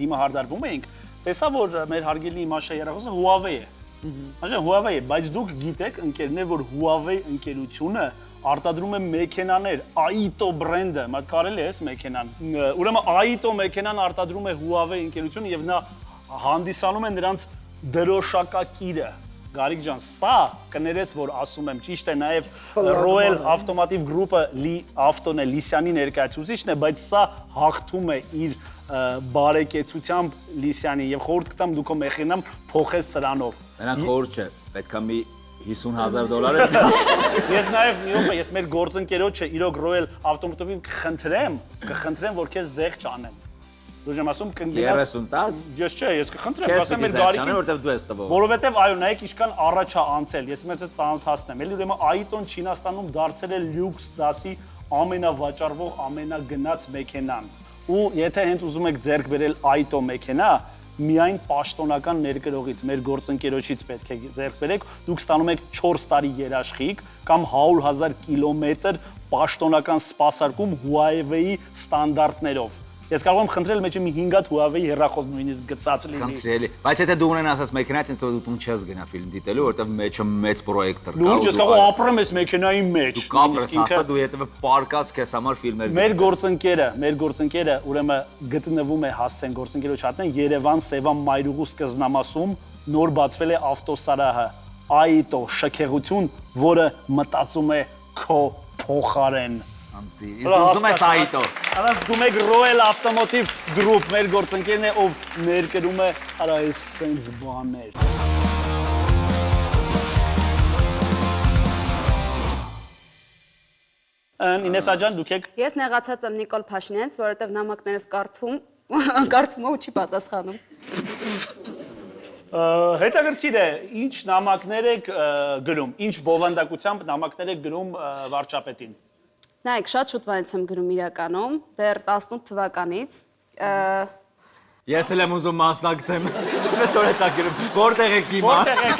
դիմահարդարվում էինք, տեսա որ մեր հարգելի Մաշա երախոսը Huawei է։ Մաշա Huawei է, բայց դուք գիտեք ընկերներ, որ Huawei ընկերությունը արտադրում է մեքենաներ, Aito բրենդը, մատ կարելի է այս մեքենան։ Ուրեմն Aito մեքենան արտադրում է Huawei ընկերությունը եւ նա հանդիսանում է նրանց դրոշակակիրը։ Գարիկ ջան, սա կներես, որ ասում եմ, ճիշտ է նաև Royal Automotive Group-ը ավտոն է Լիսյանի ներկայացուցիչն է, բայց սա հաղթում է իր բարեկեցությամբ Լիսյանի եւ խորհուրդ կտամ դուք մեխինամ փոխես սրանով։ Նրանք խորհուրդ չէ, պետքա մի $50,000 է։ Ես նաև մի օր ես մեր գործընկերոջը իրոք Royal Automotive կխնդրեմ, որ քեզ զեղ չանեմ։ Դու եմ ասում կգնաս 30-10։ Ես չէ, ես կխնդրեմ, ասեմ մեր Գարիկին, որտեվ դու ես տվող։ որովհետև այո, նայեք ինչքան առաջ է անցել։ Ես մեծ ծանոթացնեմ։ Էլի ուրեմն Aito-ն Չինաստանում դարձել է լյուքս դասի ամենավաճառվող, ամենագնաց մեքենան։ Ու եթե հենց ուզում եք ձեռք բերել Aito մեքենա, միայն պաշտոնական ներկրողից, մեր գործընկերոջից պետք է ձեռք բերեք, դուք ստանում եք 4 տարի երաշխիք կամ 100,000 կիլոմետր պաշտոնական սպասարկում Huawei ստանդարտներով։ Ես կարող եմ խնդրել մեջը մի 5 հատ Huawei հեռախոս նույնիսկ գծած լինի։ Խնդրելի։ Բայց եթե դու ունենաս այս մեքենայից, ինձ թվում է դու չես գնա ֆիլմ դիտելու, որովհետև մեջը մեծ պրոյեկտոր կա։ Լուրջ ես կարող ապրեմ այս մեքենայի մեջ։ Դու կապրես, ասա դու եթե պարկած քեզ համար ֆիլմեր։ Մեր գործընկերը ուրեմն գտնվում է հասցեն գործընկերոջ հատնեն Երևան Սևան Մայրուղու սկզբնամասում նոր բացվել է ավտոսարահը Aito շքեղություն, որը մտածում է քո փոխարեն։ Իսկ դու ուզում ես Aito։ Անց դու մեկ Royal Automotive Group մեր գործընկերն է, ով ներկրում է արա այս sense բաներ։ Ինես աջան դուք եք։ Ես նեղացած եմ Նիկոլ Փաշինյանից, որովհետև նամակներս կարդում ու չի պատասխանում։ Հետաքրքիր է, ինչ նամակներ եք գրում, ինչ բովանդակությամբ նամակներ եք գրում վարչապետին։ Նայեք, շատ շուտվանից եմ գրում իրականում, դեռ 18 թվականից։ Ես էլ եմ ուզում մասնակցեմ։ Չպես որ հետա գրում։ Որտեղ եք հիմա։ Որտեղ եք։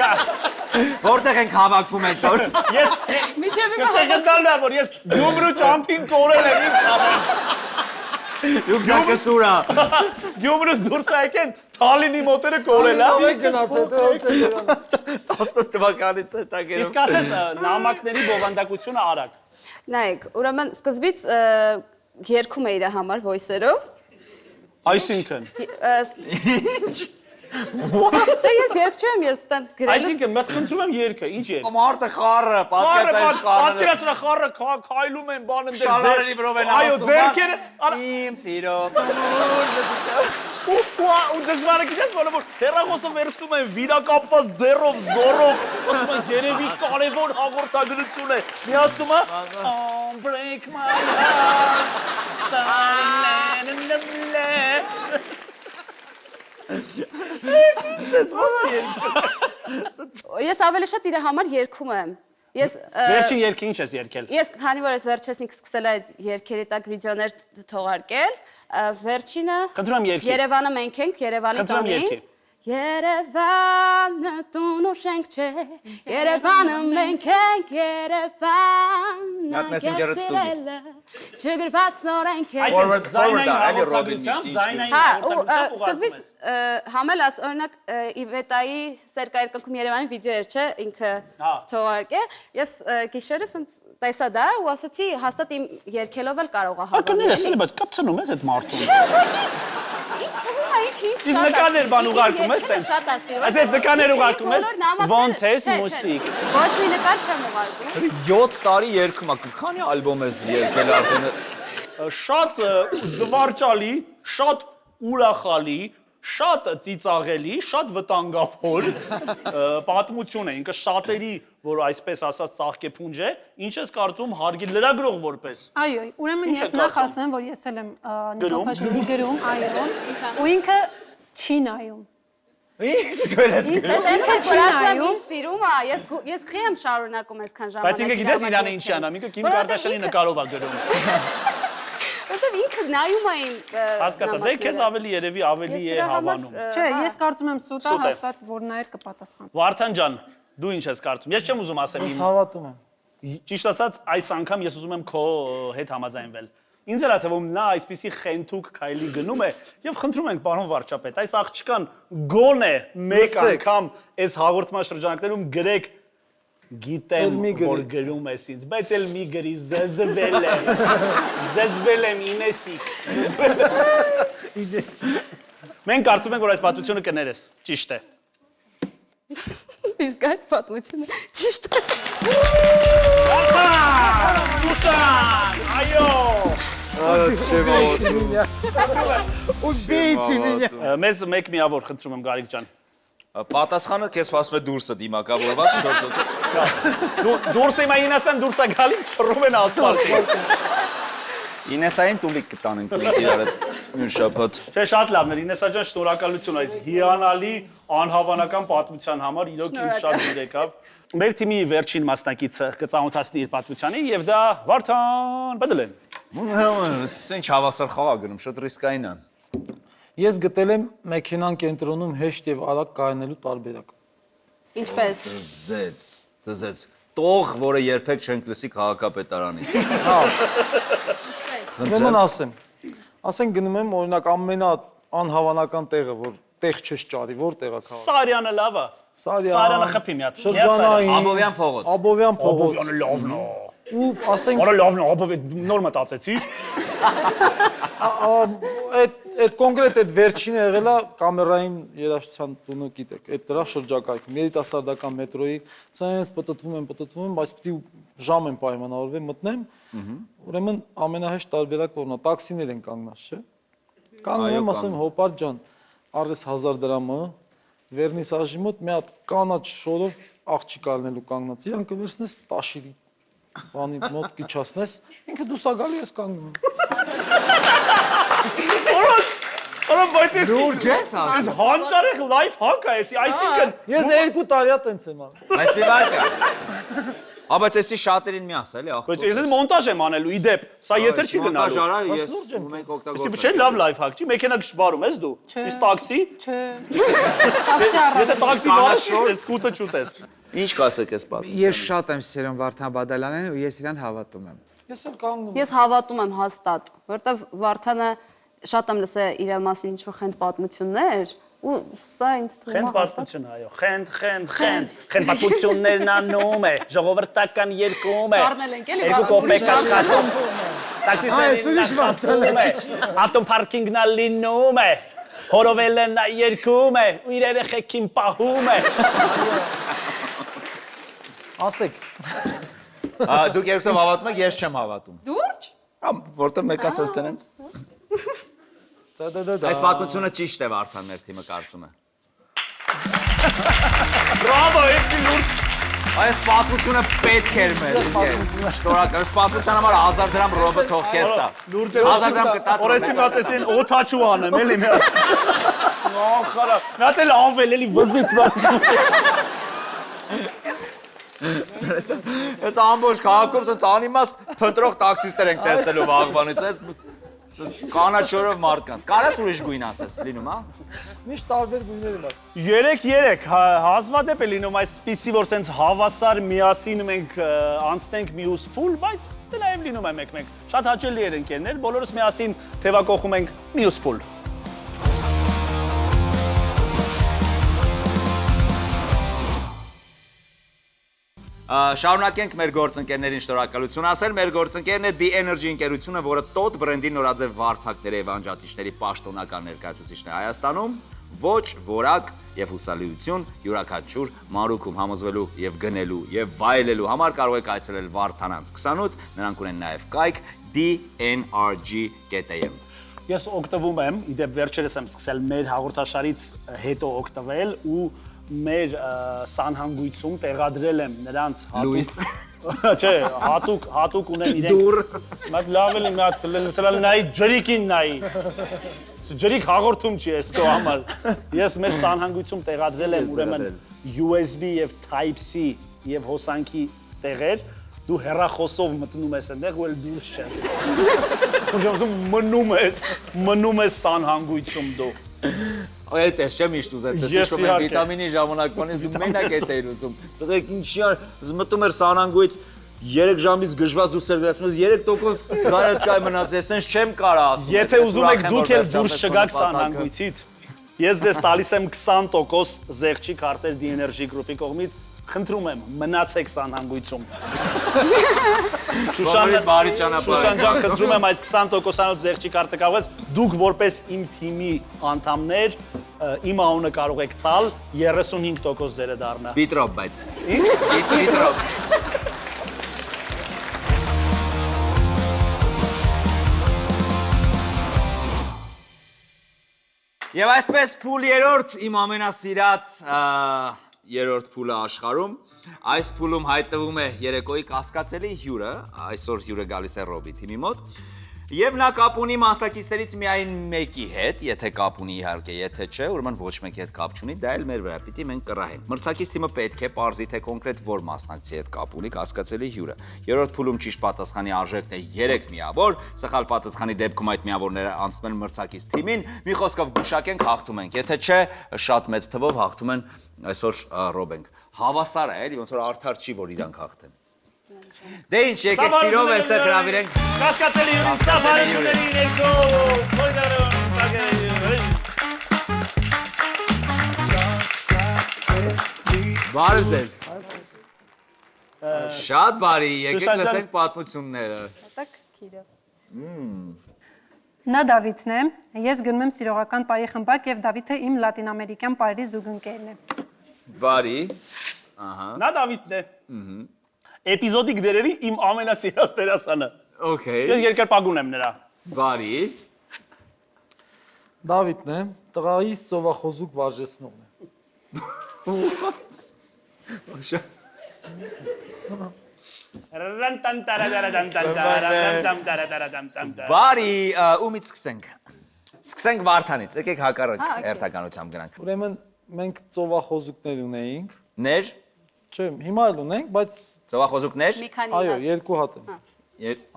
Որտեղ ենք հավաքվում այսօր։ Ես Միջև կգտալու եմ, որ ես Գյումրու ճամփին կորել եմ, ինչ անեմ։ Ռուքսակը սուրա։ Գյումրուս դուրս եկեն Թալինի մոտերը կորելա։ Գնաց հետո հոկտեմբերան։ 18 թվականից հետա գերում։ Իսկ ասես նամակների բովանդակությունը արագ։ Նայեք, ուրեմն սկզբից երգում է իր համար voice-երով։ Այսինքն։ Դե ես երգ չեմ, ես ստանց գրել։ Այսինքն մտ խնդրում եմ երկը, ինչ երգ։ Մարդը խառը, պատկերացրու խառը։ Պատկերացրա խառը քայլում են բան ընդեր։ Շալարերի վրով են Այո, ասում։ ձերքերը Իմ սիրո։ ու դժվարը գիտես ոնց որ հերախոսը վերցնում են վիրակապված դերով զորով, ասում են երևի կարևոր հաղորդագրություն է։ Միացնում է break my heart. Starting in the blue. Ես ավելի շատ իր համար երգում եմ։ Ես Վերջին երգը ինչ ես երգել։ Ես քանի որ ես վերջերս ինքս սկսել այդ երգերի տակ վիդեոներ թողարկել, վերջինը Խնդրում եմ երգի։ Երևանը մենք ենք, Երևանի Խնդրում եմ տոնին։ երգի։ Երևանը տուն ու շենք չէ, Երևանը մենք ենք, Երևանը Նատ մեսենջերը ստուդի։ չգրված օրենք է։ Forward, այլի Ռոբին Ձայնային Հա, հաղորդագրությամբ սկզբից համել աս օրինակ Իվետայի Սերկայր կնքում Երևանի վիդեոեր չէ, ինքը թողարկե։ Ես գիշերս տեսա դա ու ասացի հաստատ իմ երգելով էլ կարող է Ակներես էլի, բայց կապցնում ես այդ մարդուն։ Ինձ թվում է ինքը ինձ Իսկ նկարներ բան ուղարկում ես սենց։ Շատ ասիրում։ Այս այդ նկարներ ուղարկում ես, ոնց ես մուսիկ։ Ոչ մի նկար չեմ ուղարկում։ 7 տարի երգում ա, քանի ալբոմ ես երգել արդեն։ Շատ զվարճալի, շատ ուրախալի, շատ ծիծաղելի, շատ վտանգավոր պատմություն է, ինքը շատերի, որ այսպես ասած ծաղկեփունջ է, ինչ ես կարծում հարգել լրագրող որպես։ Այո, ուրեմն Ինչ ես եք նախ կարծում։ ասեմ, որ ես էլ եմ Գրում։ Նիկոլ գրում, այո, ու ինքը չի նայում։ Ինչ դու ես Ինձ Ինքը այդ չի որ ասում նայում։ ինձ սիրում է, ես խի եմ շարունակում այսքան ժամանակ։ Բայց ինքը գիտես Իրանը ինչի անում, ինքը Կիմ Կարդաշյանի նկարով է գրում։ Որտեվ ինքը նայում է իմ Հասկացա, դե քեզ ավելի երևի ավելի է հավանում։ Չէ, ես կարծում եմ սուտա Սուտ է։ հաստատ որ նայր կպատասխան։ Վարդան ջան, դու ինչ ես կարծում։ Ես չեմ ուզում ասեմ Ես իմ հավատում եմ։ Ճիշտ ասած, այս անգամ ես ուզում եմ քո հետ համաձայնվել։ Ինձ էլ է թվում նա այսպիսի խենթուկ քայլի գնում է եւ խնդրում ենք պարոն վարչապետ, այս աղջկան գոնե մեկ անգամ այս հաղորդման շրջանակներում գրեք գիտեմ որ գրում ես ինձ, բայց էլ մի գրի զզվել եմ Ինեսի, Մենք կարծում ենք որ այս պատմությունը կներես, ճիշտ է։ Իսկ այս պատմությունը ճիշտ է։ Սուսան, այո։ Убейте меня. Մեզ մեկ միավոր խնդրում եմ Գարիկ ջան։ Պատասխանը քեզ սպասում է դուրսը դիմակավորված շորշոց։ Դուրս իմա Ինեսան դուրս է գալի, փռում են ասֆալտին։ Ինեսային տուլիկ կտանենք իրար մյուս շաբաթ։ Չէ, շատ լավն էր, Ինեսա ջան, շնորհակալություն այս հիանալի անհավանական պատմության համար, իրոք ինձ շատ դուր եկավ։ Մեր թիմի վերջին մասնակիցը կծանոթացնի իր պատմությանին եւ դա Վարդան Բդլեն։ Ինչ հավասար խաղ ա գնում, շատ ռիսկային է։ Ես գտել եմ մեքենան կենտրոնում հեշտ եւ արագ կայանելու տարբերակ։ Ինչպես։ Դզեց։ Տող, որը երբեք չենք լսի քաղաքապետարանից։ Ուրեմն ասենք գնում եմ օրինակ ամենաանհավանական տեղը, որ տեղ չես ճարի, որտեղ է քաղաք։ Սարյանը լավա։ Սարյանը խփի մի հատ։ Շրջանային Աբովյան փողոց։ Աբովյան փողոց։ Աբովյանը լավն է։ Ու ասենք Արա լավն է, Աբովյան նոր մտածեցի։ այդ կոնկրետ այդ վերջինը եղել է կամերային երաժշտության տունը, գիտեք, այդ դրա շրջակայքում երիտասարդական մետրոյի, սենց պտտվում եմ, բայց պիտի ժամ եմ պայմանավորվել մտնեմ, ուրեմն ամենահեշտ տարբերակը որն է, տաքսիներ են կանգնած, չէ։ Կանգնում եմ, ասեմ հոպար ջան, առես 1000 դրամը, վերնիսաժի մոտ մի հատ կանաչ շորով աղջիկ ալնելու կանգնած, իրան կվերցնես տաշիրի բանի մոտ կիչացնես, ինքը դուսա գալի ես կանգնում։ Արա բայց ես Լուրջ ես ասում։ Ես հանճարեղ լայվ հակ է էսի, այսինքն Ես 2 տարի տենց եմ անում։ Բայց մի վարկա։ Բայց էսի շատերին մի ասա, էլի ախտո։ Բայց ես մոնտաժ եմ անելու, իդեպ, սա եթեր չի Մոնտաժ գնալու։ արա, ես մենք օգտագործում։ Իսկ չէ լավ լայվ հակ չի, մեքենա գշվարում ես դու։ Իսկ տաքսի։ Չէ։ Տաքսի առավ։ Եթե տաքսի վարաշ ես կուտը չուտես։ Ինչ կասեք այս պատմը։ Ես շատ եմ սիրում Վարդան Բադալյանին ու ես իրան հավատում եմ։ Ես էլ կանգնում Ես հավատում եմ հաստատ, որովհետև Վարդանը շատ եմ լսել իր մասին ինչ-որ խենթ պատմություններ, ու սա ինձ թվում է Խենթ պատմություն, այո, խենթ պատմություններն անում է, ժողովրդական երկում է, Կարմել ենք էլի, երկու կոպեկ աշխատում, տաքսիստներին աշխատում է, ավտոպարկինգն ալ լինում է, հորովելը նա երկում է, ու իր երեխեքին պահում է։ ասեք Դուք երկուսով հավատում եք, ես չեմ հավատում։ Լուրջ։ Որտեղ մեկ ասես տենց։ Այս պատմությունը ճիշտ է Վարդան մեր թիմը կարծում է։ Բրավո, էսի լուրջ։ Այս պատմությունը պետք էր մեր։ Շնորհակալ։ Այս պատմության համար 1000 դրամ ռոբը թող քեզ տա։ 1000 դրամ կտած։ Օրեսի մածեսին օթաչու անեմ, էլի մի հատ։ Ախարա, մի հատ էլ անվել, էլի վզից բան։ Այս ամբողջ քաղաքում սենց անիմաստ փնտրող տաքսիստեր ենք տեսնելու վաղվանից, կանաչ շորով մարդկանց։ Կարաս ուրիշ գույն ասես, լինում, հա։ միշտ տարբեր գույներ են 3-3 հազվադեպ է լինում այսպիսի, որ սենց հավասար միասին մենք անցնենք մյուս փուլ, բայց դե նաև լինում է մեկ-մեկ։ Շատ հաճելի էր ընկերներ, բոլորս միասին թևակողում ենք մյուս փուլ։ Շարունակենք մեր գործընկերներին շնորհակալություն ասել։ Մեր գործընկերն է The Energy ընկերությունը, որը TOT բրենդի նորաձև վարդակների եւ անջատիչների պաշտոնական ներկայացուցիչն է Հայաստանում։ Ոչ, որակ եւ հուսալիություն յուրաքանչյուր մանրուքում համոզվելու եւ գնելու եւ վայելելու համար կարող եք այցելել Վարդանանց 28, նրանք ունեն նաեւ կայք dnrg.am։ Ես օգտվում եմ, իդեպ վերջերս եմ սկսել մեր հաղորդաշարից հետո օգտվել ու մեր սանհանգույցում տեղադրել եմ նրանց չէ, հատուկ ունեն իրենք դուր մատ լավ էլի մատ լսել նայի ջրիկին նայի ջրիկ հաղորդում չի ես քո համար ես մեր սանհանգույցում տեղադրել եմ ուրեմն USB եւ Type-C եւ հոսանքի տեղեր դու հեռախոսով մտնում ես այնտեղ ու էլ դուրս չես ուժում մնում ես սանհանգույցում դու Այդ էս չէ միշտ ուզեցես, շուտ եմ վիտամինի ժամանակվանից դու մենակ էդ էիր ուզում։ Տղեկ ինչի մտում էր սանանգույց 3 ժամից գժված դու սերգրացում ես 3% զարեtkայ մնաց, ես ինձ չեմ կարա ասում։ Եթե ուզում եք դուք էլ դուրս չգաք սանհանգույցից, ես ձեզ տալիս եմ 20% զեղչի քարտեր D-Energy Group-ի կողմից, խնդրում եմ, մնացեք սանհանգույցում։ Շուշան ջան, խնդրում եմ այս 20%-անոց զեղչի քարտը կարող ես դուք որպես իմ թիմի անդամներ իմ անունը կարող եք տալ 35% ձերը դառնա։ Բիտրոպ բայց։ Բիտրոպ։ Եվ այսպես փուլ երրորդ իմ ամենասիրած երրորդ փուլը աշխարհում այս փուլում հայտնվում է երեկոյի կասկածելի հյուրը այսօր հյուրը գալիս է Ռոբի թիմի մոտ եւ նա կապ ունի մասնակիցներից միայն մեկի հետ եթե կապ ունի իհարկե եթե չէ ուրեմն ոչ մեկի հետ կապ չունի դա էլ մեր վրա պիտի մենք կռահենք մրցակից թիմը պետք է պարզի թե կոնկրետ որ մասնակցի հետ կապ ունի կասկածելի հյուրը երրորդ փուլում ճիշտ պատասխանի արժեքն է 3 միավոր սխալ պատասխանի դեպքում այդ միավորները անցնում են մրցակից թիմին մի խոսքով գուշակենք հաղթում ենք եթե չէ շատ մեծ թվով հաղթում են այսօր Ռոբենք հավասար է էլի ոնց որ արդար չի որ իրանք հաղթեն Դե ինչ եկեք սիրով այստեղ հրավիրենք Կասկածելի հյուրին սավարությունների ներքո Փոյդարոն Բարև ձեզ Շատ բարի եկեք լսենք պատմությունները Հատակ քիրը Նա Դավիթն է, ես գնում եմ սիրողական պարի խմբակ եւ Դավիթը իմ լատինամերիկյան պարի զուգընկերն է։ Բարի Նա Դավիթն է Էպիզոդիկ դերերի իմ ամենասիրած դերասանը։ Okay։ Ես երկրպագուն եմ նրա։ Բարի։ Դավիթն է, տղայիս ծովախոզուկ վարժեցնողն է։ Բարի, ումից սկսենք։ Սկսենք Վարդանից, եկեք հակառակ հերթականությամբ գնանք։ Ուրեմն մենք ծովախոզուկներ ունեինք։ Ներ։ Չէ, հիմա էլ ունենք, բայց Ծովախոզուկներ։ Մի քանի այո, երկու հատ են։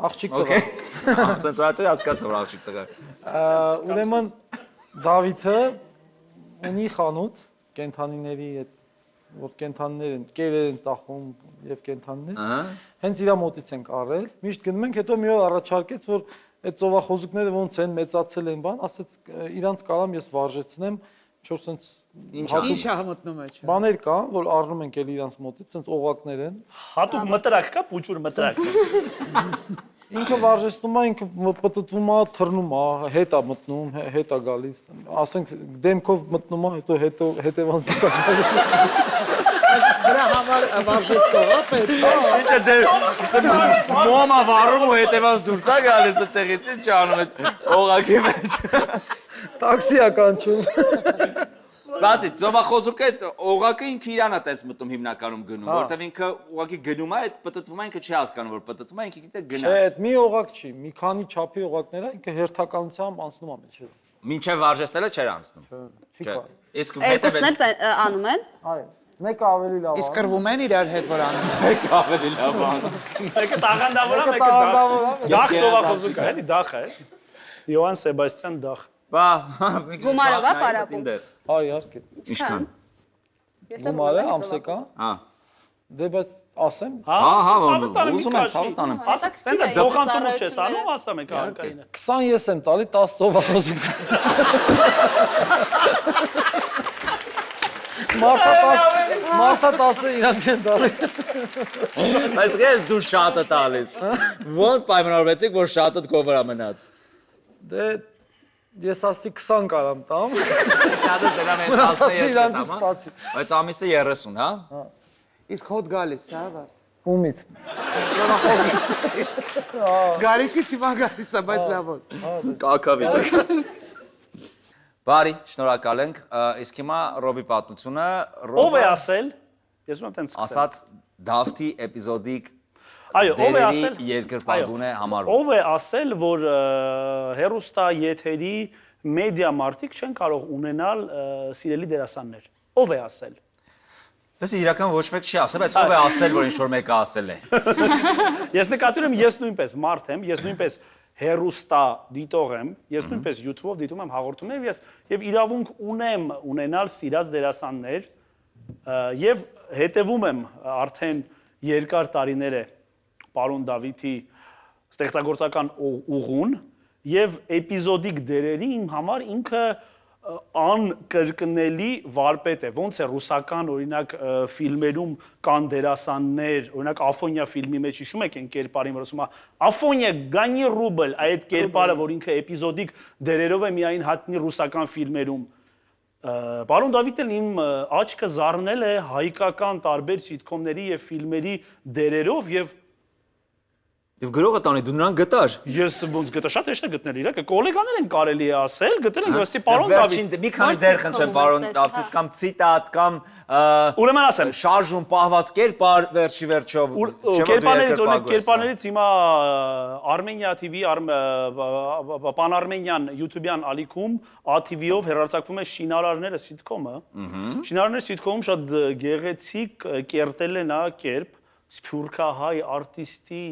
Աղջիկ տղա։ Սենց այցի հասկացա որ աղջիկ տղա։ Ուրեմն Դավիթը ունի խանութ կենթանիների հետ որ կենթանիներ են, կերեր են ծախում եւ կենթանիներ։ Հենց իրա մոտից ենք առել։ Միշտ գնում ենք, հետո մի օր առաջարկեց, որ այդ ծովախոզուկները ոնց են, մեծացել են, բան, ասեց իրանց կարամ ես վարժեցնեմ, չոր սենց Ինչ է մտնում է։ բաներ կան, որ առնում ենք էլ իրանց մոտից, սենց օղակներ են։ Հատուկ մտրակ կա, փուճուր մտրակ։ Ինքը վարժեցնում է, ինքը պտտվում է, թռնում է, հետ է մտնում, հետ է գալիս։ Ասենք դեմքով մտնում է, հետո հետևանց դասակալի։ Դրա համար վարժեցնող է պետք։ Ինչը դե մոմա վառում ու հետևած դուրս է գալիս այդտեղից ինչ անում այդ օղակի մեջ։ Տաքսի է կանչում։ Սպասի, ծովախոզուկը այդ օղակը ինքը իրան է տես մտնում հիմնականում գնում, որտեվ ինքը ուղղակի գնում է, այդ պտտվում է, ինքը չի հասկանում, որ պտտվում է, ինքը գիտե Չէ, գնաց։ այդ մի օղակ չի, մի քանի չափի օղակներ է, ինքը հերթականությամբ անցնում է մեջը։ Մինչև վարժեստելը չէր անցնում։ Չի կարելի։ Իսկ Երկուսն հետևել էլ անում են։ Այո, մեկը ավելի լավ է։ Իսկ կրվում են իրար հետ որ անում։ մեկ ավելի լավ անում։ Մեկը տաղանդավոր է, մեկը դախ ծովախոզուկ է, էլի դախ է։ Յոհան Սեբաստիան դախ։ Բա, Գումարով է պարապում։ Այո, իհարկե։ Ինչքան։ Գումարը ամսեկան։ Հա։ Դե բայց ասեմ, Ուզում եմ ցավը տանեմ։ Ասա, տենց է դոխանցումով չես անում, ասա մեկ արկայինը։ 20 ես եմ տալի 10 ծովախոզուկ։ Մարդա 10-ը իրանք են տալի։ Բայց ես դու շատը տալիս։ Ոնց պայմանավորվեցիք, որ շատը քո վրա մնաց։ Դե ես ասի 20 կարամ տամ։ Դա դրան են 17 իրանցից տամ։ ստացի։ Բայց ամիսը 30, հա։ Իսկ հոտ գալիս, հա, վար։ Ումից։ Գարիկից հիմա գալիս է, բայց լավ է։ Կակավի։ Բարի, շնորհակալ ենք։ Իսկ հիմա Ռոբի պատմությունը, Ով է ասել։ Ես ում եմ տենց սկսել։ ասած Դավթի էպիզոդիկ Այո, ով է դերերի ասել։ երկրպագուն է համարվում։ Ով է ասել, որ հերոստա եթերի մեդիա մարդիկ չեն կարող ունենալ սիրելի դերասաններ։ Ով է ասել։ Ես իրական ոչ մեկ չի ասել, բայց ով է ասել, որ ինչ-որ մեկը ասել է։ Ես նկատում եմ, ես նույնպես մարդ եմ, ես նույնպես հերոստա դիտող եմ, ես նույնպես YouTube-ով դիտում եմ հաղորդումներ, եւ իրավունք ունեմ ունենալ սիրած դերասաններ եւ հետեւում եմ արդեն երկար տարիներ է պարոն Դավիթի ստեղծագործական ուղուն եւ էպիզոդիկ դերերի իմ համար ինքը անկրկնելի վարպետ է, ոնց է ռուսական օրինակ ֆիլմերում կան դերասաններ, օրինակ Աֆոնիա ֆիլմի մեջ հիշում եք այն կերպարին, որ ասում է Աֆոնիա գանի ռուբլ, այդ կերպարը, որ ինքը էպիզոդիկ դերերով է միայն հատնի ռուսական ֆիլմերում։ Պարոն Դավիթն իմ աչքը զարնել է հայկական տարբեր սիթքոմների եւ ֆիլմերի դերերով Եվ գրողը տանի դու նրան գտար։ Ես ոնց գտա շատ հեշտ է գտնել իրակը կոլեգաներ են կարելի է ասել գտել են ըստ պարոն Դավիթ Մի քանի դեր խնդրեմ պարոն Դավթից կամ ցիտատ կամ ուրեմն ասեմ շարժում պահված կերպար վերջի վերջով կերպարներից հիմա Armenia TV Pan-Armenian YouTube-յան ալիքում ATV-ով հեռարձակվում է Շինարարները սիթքոմը Շինարարները սիթքոմում շատ գեղեցիկ կերտել է նա կերպ Սփյուռքահայ արտիստի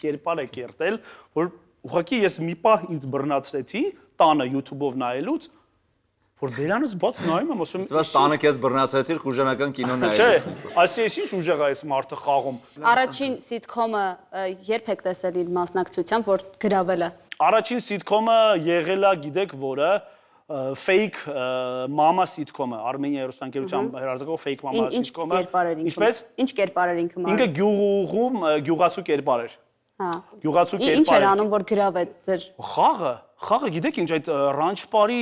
կերպար է կերտել, որ ուղղակի ես մի պահ ինձ բռնացրեցի տանը YouTube-ով նայելուց, որ դրանից բաց նայում եմ, ասում եմ, Ստվաս տանը քեզ բռնացրեցիր խուժանական կինո նայելուց։ Չէ, այսինքն ինչ ուժեղ է այս մարդը խաղում։ Առաջին սիթքոմը երբ եք տեսել իր մասնակցությամբ, որ գրավել է։ Առաջին սիթքոմը եղել է, գիտեք, որը fake mama sitcom-ը Armenia հեռուստաընկերության հրարձակող fake mama sitcom-ը ինչպես ինչ կերպար էր ինքը ինքը գյուղում գյուղացու կերպար էր հա գյուղացու կերպար ինչ էր անում որ գրավեց ձեր խաղը գիտեք ինչ այդ ռանչպարի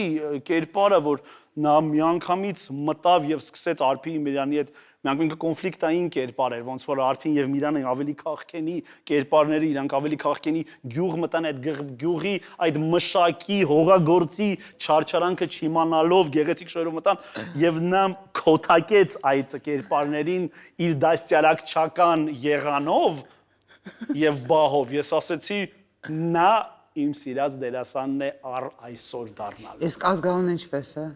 կերպարը որ նա միանգամից մտավ եւ սկսեց Արփի Միրյանի հետ միանգամից կոնֆլիկտային կերպար էր ոնց որ Արփին եւ Միրյանը ավելի քաղքենի կերպարները իրանք ավելի քաղքենի գյուղ մտան այդ գյուղի այդ մշակի հողագործի չարչարանքը չիմանալով գեղեցիկ շորով մտան եւ նա քոթակեց այդ կերպարներին իր դաստիարակչական եղանով եւ բահով ես ասեցի նա իմ սիրած դերասանն է այսօր դառնալ Իսկ ազգանունը ինչպես է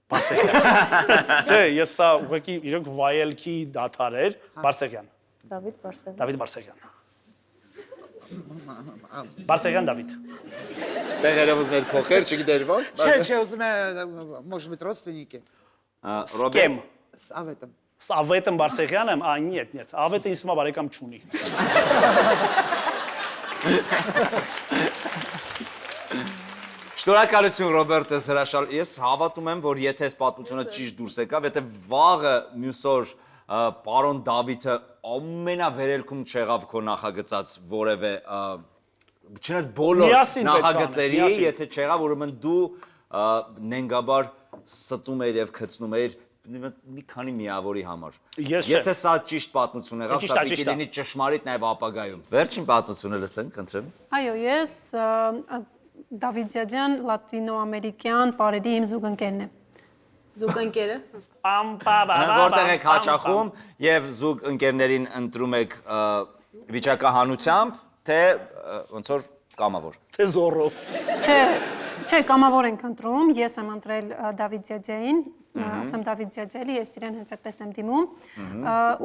Չէ, ես սա ուղղակի իրոք վայելքի դաթար էր, Բարսեղյան։ Դավիթ Բարսեղյան։ Բարսեղյան Դավիթ։ Տեղերով ուզում էր փոխեր, չգիտեր ոնց։ Չէ, ուզում է, может быть, родственники։ Սկեմ։ Սավետը։ Սավետը Բարսեղյանը, нет, ավետը ինձ թվում է բարեկամ չունի։ Շնորհակալություն Ռոբերտես հրաշալ։ Ես հավատում եմ, որ եթե այս պատմությունը ճիշտ դուրս եկավ, եթե վաղը մյուս օր պարոն Դավիթը ամենավերելքում չեղավ քո նախագծած որևէ չնայած բոլոր նախագծերի, եթե չեղավ, ուրեմն դու նենգաբար ստում էիր եւ գցնում էիր մի քանի միավորի համար։ Եթե սա ճիշտ պատմություն եղավ, սա պիտի լինի ճշմարիտ նաեւ ապագայում։ Վերջին պատմությունը լսենք, խնդրեմ։ Այո, ես Դավիթ Զյաջյան, լատինոամերիկյան պարերի իմ զուգընկերն եմ։ Զուգընկերը։ Որտեղ եք հաճախում եւ զուգ ընկերներին ընտրում եք վիճակահանությամբ, թե ոնց որ կամավոր։ Թե զորով։ Չէ, կամավոր ենք ընտրում, ես եմ ընտրել Դավիթ Զյաջյանին, ասեմ Դավիթ Զյաջյալի, ես իրեն հենց այդպես եմ դիմում,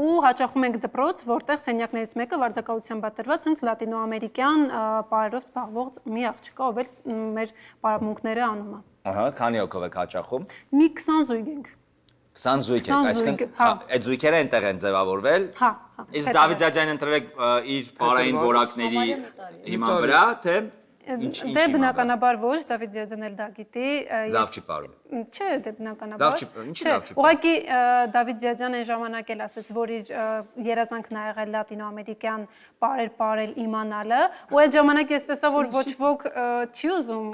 ու հաճախում ենք դպրոց, որտեղ սենյակներից մեկը վարձակալությամբ պատրված հենց լատինոամերիկյան պարերով զբաղվող մի աղջկա, ով էլ մեր պարապմունքները անում է։ Ահա, քանի հոգով եք հաճախում։ Մի 20 զույգ ենք։ 20 զույգ եք, այսինքն այդ զույգերը այնտեղ են ձևավորվել։ Հա։ Իսկ Դավիթ Զյաջյանն ընտրել եք իր պարային որակների հիման վրա, թե Դե բնականաբար ոչ, Դավիթ Զյաջյանն էլ դա գիտի։ Լավ չի պարում։ Չէ, դե բնականաբար։ Ինչի լավ չի պարում։ Ուղղակի Դավիթ Զյաջյանը այն ժամանակ էլ ասեց, որ իր երազանքն ա եղել լատինոամերիկյան պարել իմանալը, ու այդ ժամանակ ես տեսա, որ ոչ ոք չի ուզում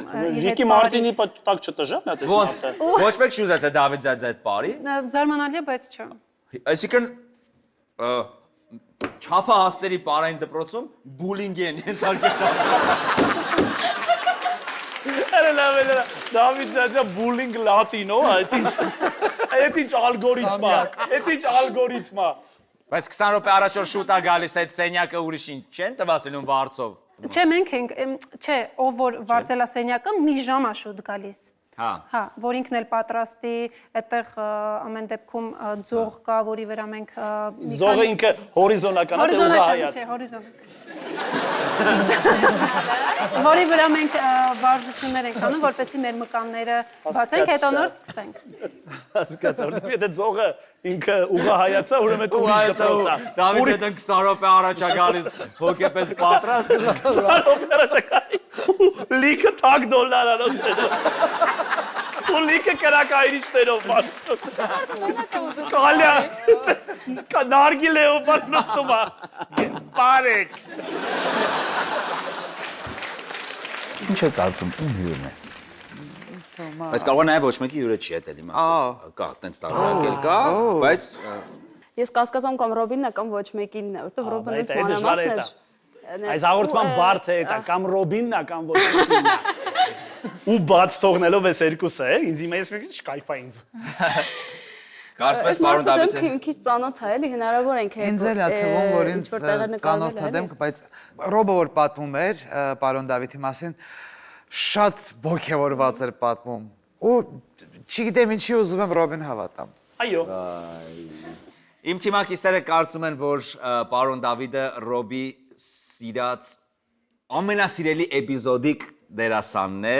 Ռիկի Մարտինի տակ չտժա, նա տեսնում ասա։ Ոչ մեկ չի ուզեցել Դավիթ Զյաջյանի այդ պարի։ Զարմանալի է, բայց չէ։ Այսինքն չափահասների պարային դպրոցում բուլինգ են ենթարկել։ Դավիթ Զյաջյան բուլինգ լատինո, այդ ինչ ալգորիթմ է։ Բայց 20 րոպե առաջ որ շուտ է գալիս այդ սենյակը ուրիշին չեն տվասելուն վարձով։ Չէ, մենք ենք, չէ, ով որ վարձելա սենյակը մի ժամ է շուտ գալիս։ Հա, որ ինքն էլ պատրաստի, այդտեղ ամեն դեպքում ձող կա, որի վրա մենք Ձողը ինքը հորիզոնական է, թե ուղղահայաց։ Չէ, հորիզոնական։ Որի վրա մենք վարժություններ ենք անում, որպեսզի մեր մկանները բացենք, հետո նոր սկսենք։ Հասկացա, որտեղ եթե ձողը ինքը ուղղահայաց է, ուրեմն դու ուրիշ դպրոց է։ Դավիթ Զյաջյան 20 րոպե առաջ է գալիս, հոգեպես պատրաստ։ 20 րոպե առաջ է գալիս։ Լիքը $10 անոստերով։ Ու լիքը կրակայրիչներով բան։ Կալյա, նարգիլեով բան նստում է։ Բարեք։ Ինչ է կարծում, ում հյուրն է։ Բայց կարող է նաև ոչ մեկի հյուրը չի էտել իմացել։ Կա, տենց տարօրինակ կա, բայց Ես կասկածում կամ Ռոբինն է կամ ոչ մեկինն է, որտեղ Ռոբինը մանրամասն էր։ Այս հաղորդման բարդ է դա, կամ Ռոբինն է, կամ ոչ մեկինն է։ Ու բաց թողնելով այս երկուսը, ինձ իմ այս շկայֆա ինձ։ կարծես պարոն Դավիթը Ինձ քիչ ծանոթ է, էլի հնարավոր ենք Ինձ էլ է թվում, որ ինձ ծանոթ եմ, բայց Ռոբը որ պատմում էր պարոն Դավիթի մասին, շատ ոգևորված էր պատմում։ Ու չգիտեմ ինչի ուզում եմ Ռոբին հավատամ։ Այո։ Իմ թիմակիցները կարծում են, որ պարոն Դավիթը Ռոբի սիրած ամենասիրելի էպիզոդիկ դերասանն է։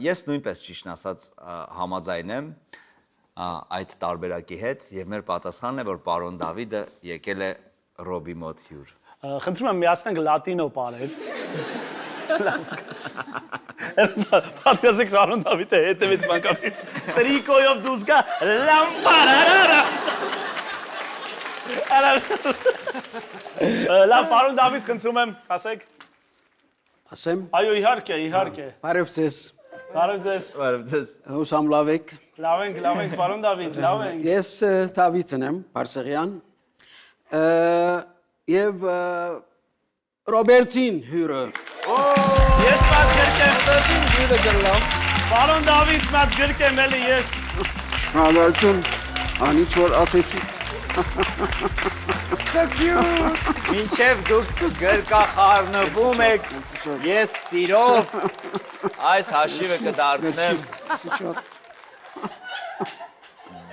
Ես նույնպես ճիշտն ասած համաձայն եմ այդ տարբերակի հետ եւ մեր պատասխանն է, որ պարոն Դավիթը եկել է Ռոբի մոտ հյուր։ Խնդրում եմ միացնենք լատինո պարել։ Պատկասեք պարոն Դավիթը հետևից բանկանից։ Տրիկոյով դուրս գա լամպարարարա։ Լավ, պարոն Դավիթ, խնդրում եմ, ասեք։ Ասեմ։ Այո, իհարկե։ Բարև ձեզ։ Բարև ձեզ։ Բարև ձեզ։ Հուսամ լավ եք։ Լավ ենք, պարոն Դավիթ, լավ ենք։ Ես Դավիթն եմ, Բարսեղյան։ Եվ Ռոբերտին հյուրը։ Ես պատգրկեմ։ Ռոբերտին հյուրը գլամ։ Պարոն Դավիթ, պատգրկեմ էլի ես։ Շնորհակալություն, անիչ որ ասեցի։ So cute։ Մինչև դուք գրկախառնվում եք, ես սիրով այս հաշիվը կդարձնեմ։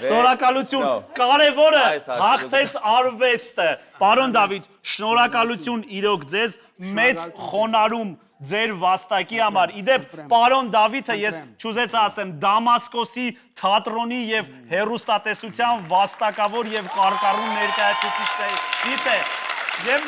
Շնորհակալություն, կարևորը հաղթեց արվեստը։ Պարոն Դավիթ, շնորհակալություն իրոք ձեզ, մեծ խոնարհում ձեր վաստակի համար։ Իդեպ, պարոն Դավիթը ես չուզեցա ասեմ Դամասկոսի թատրոնի եւ հերոստատեսության վաստակավոր եւ կարկառուն ներկայացուցիչներից է։ Եվ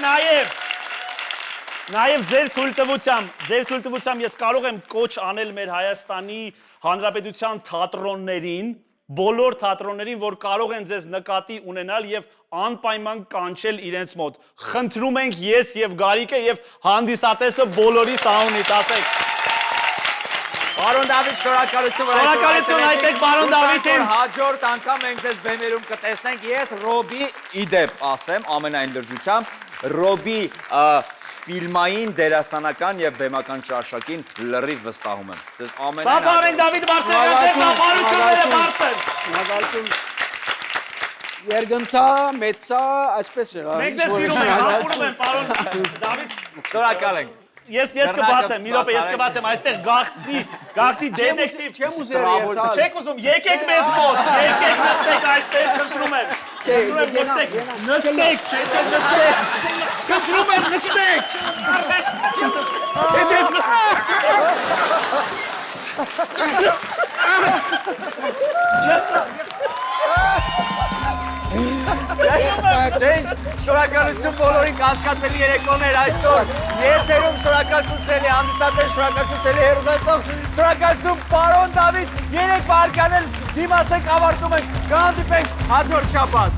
նաեւ ձեր թույլտվությամբ ես կարող եմ կոչ անել մեր Հայաստանի Հանրապետության թատրոններին, բոլոր թատրոններին, որ կարող են ձեզ նկատի ունենալ եւ անպայման կանչել իրենց մոտ։ Խնդրում ենք ես եւ Գարիկը եւ հանդիսատեսը բոլորի սահունից, ասեք։ Պարոն Դավիթ, շնորհակալություն, Շնորհակալություն այդտեղ պարոն Դավիթին։ Հաջորդ անգամ մենք ձեզ բեմերում կտեսնենք։ Ես Ռոբի իդեպ ասեմ ամենայն լրջությամբ, Ռոբի ֆիլմային, դերասանական եւ բեմական ճաշակին լրիվ վստահում եմ։ Ձեզ ամենայն Սա պարոն Դավիթ Բարսեղյանը բարությունները բարձր։ Շնորհակալություն։ Երգնցա, մեծա, այսպես եղա։ Մենք դες սիրում ենք, ապուրում են պարոն Դավիթ։ շնորհակալ ենք։ Ես կբացեմ, մի րոպե, ես կբացեմ, այստեղ գաղտնի դետեկտիվ Չեմ ուզել երթալ։ Չեք ուզում, եկեք մեզ մոտ, եկեք նստեք այստեղ, խնդրում եմ, նստեք, խնդրում եմ, նստեք, Շնորհակալություն բոլորին կասկածելի երեկոներ այսօր եթերում շնորհակալություն սելի հանդիսատես, շնորհակալություն սելի հերոստատող, շնորհակալություն պարոն Դավիթ, 3 վայրկյան դիմացեք ավարտում ենք, կհանդիպենք հաջորդ շաբաթ։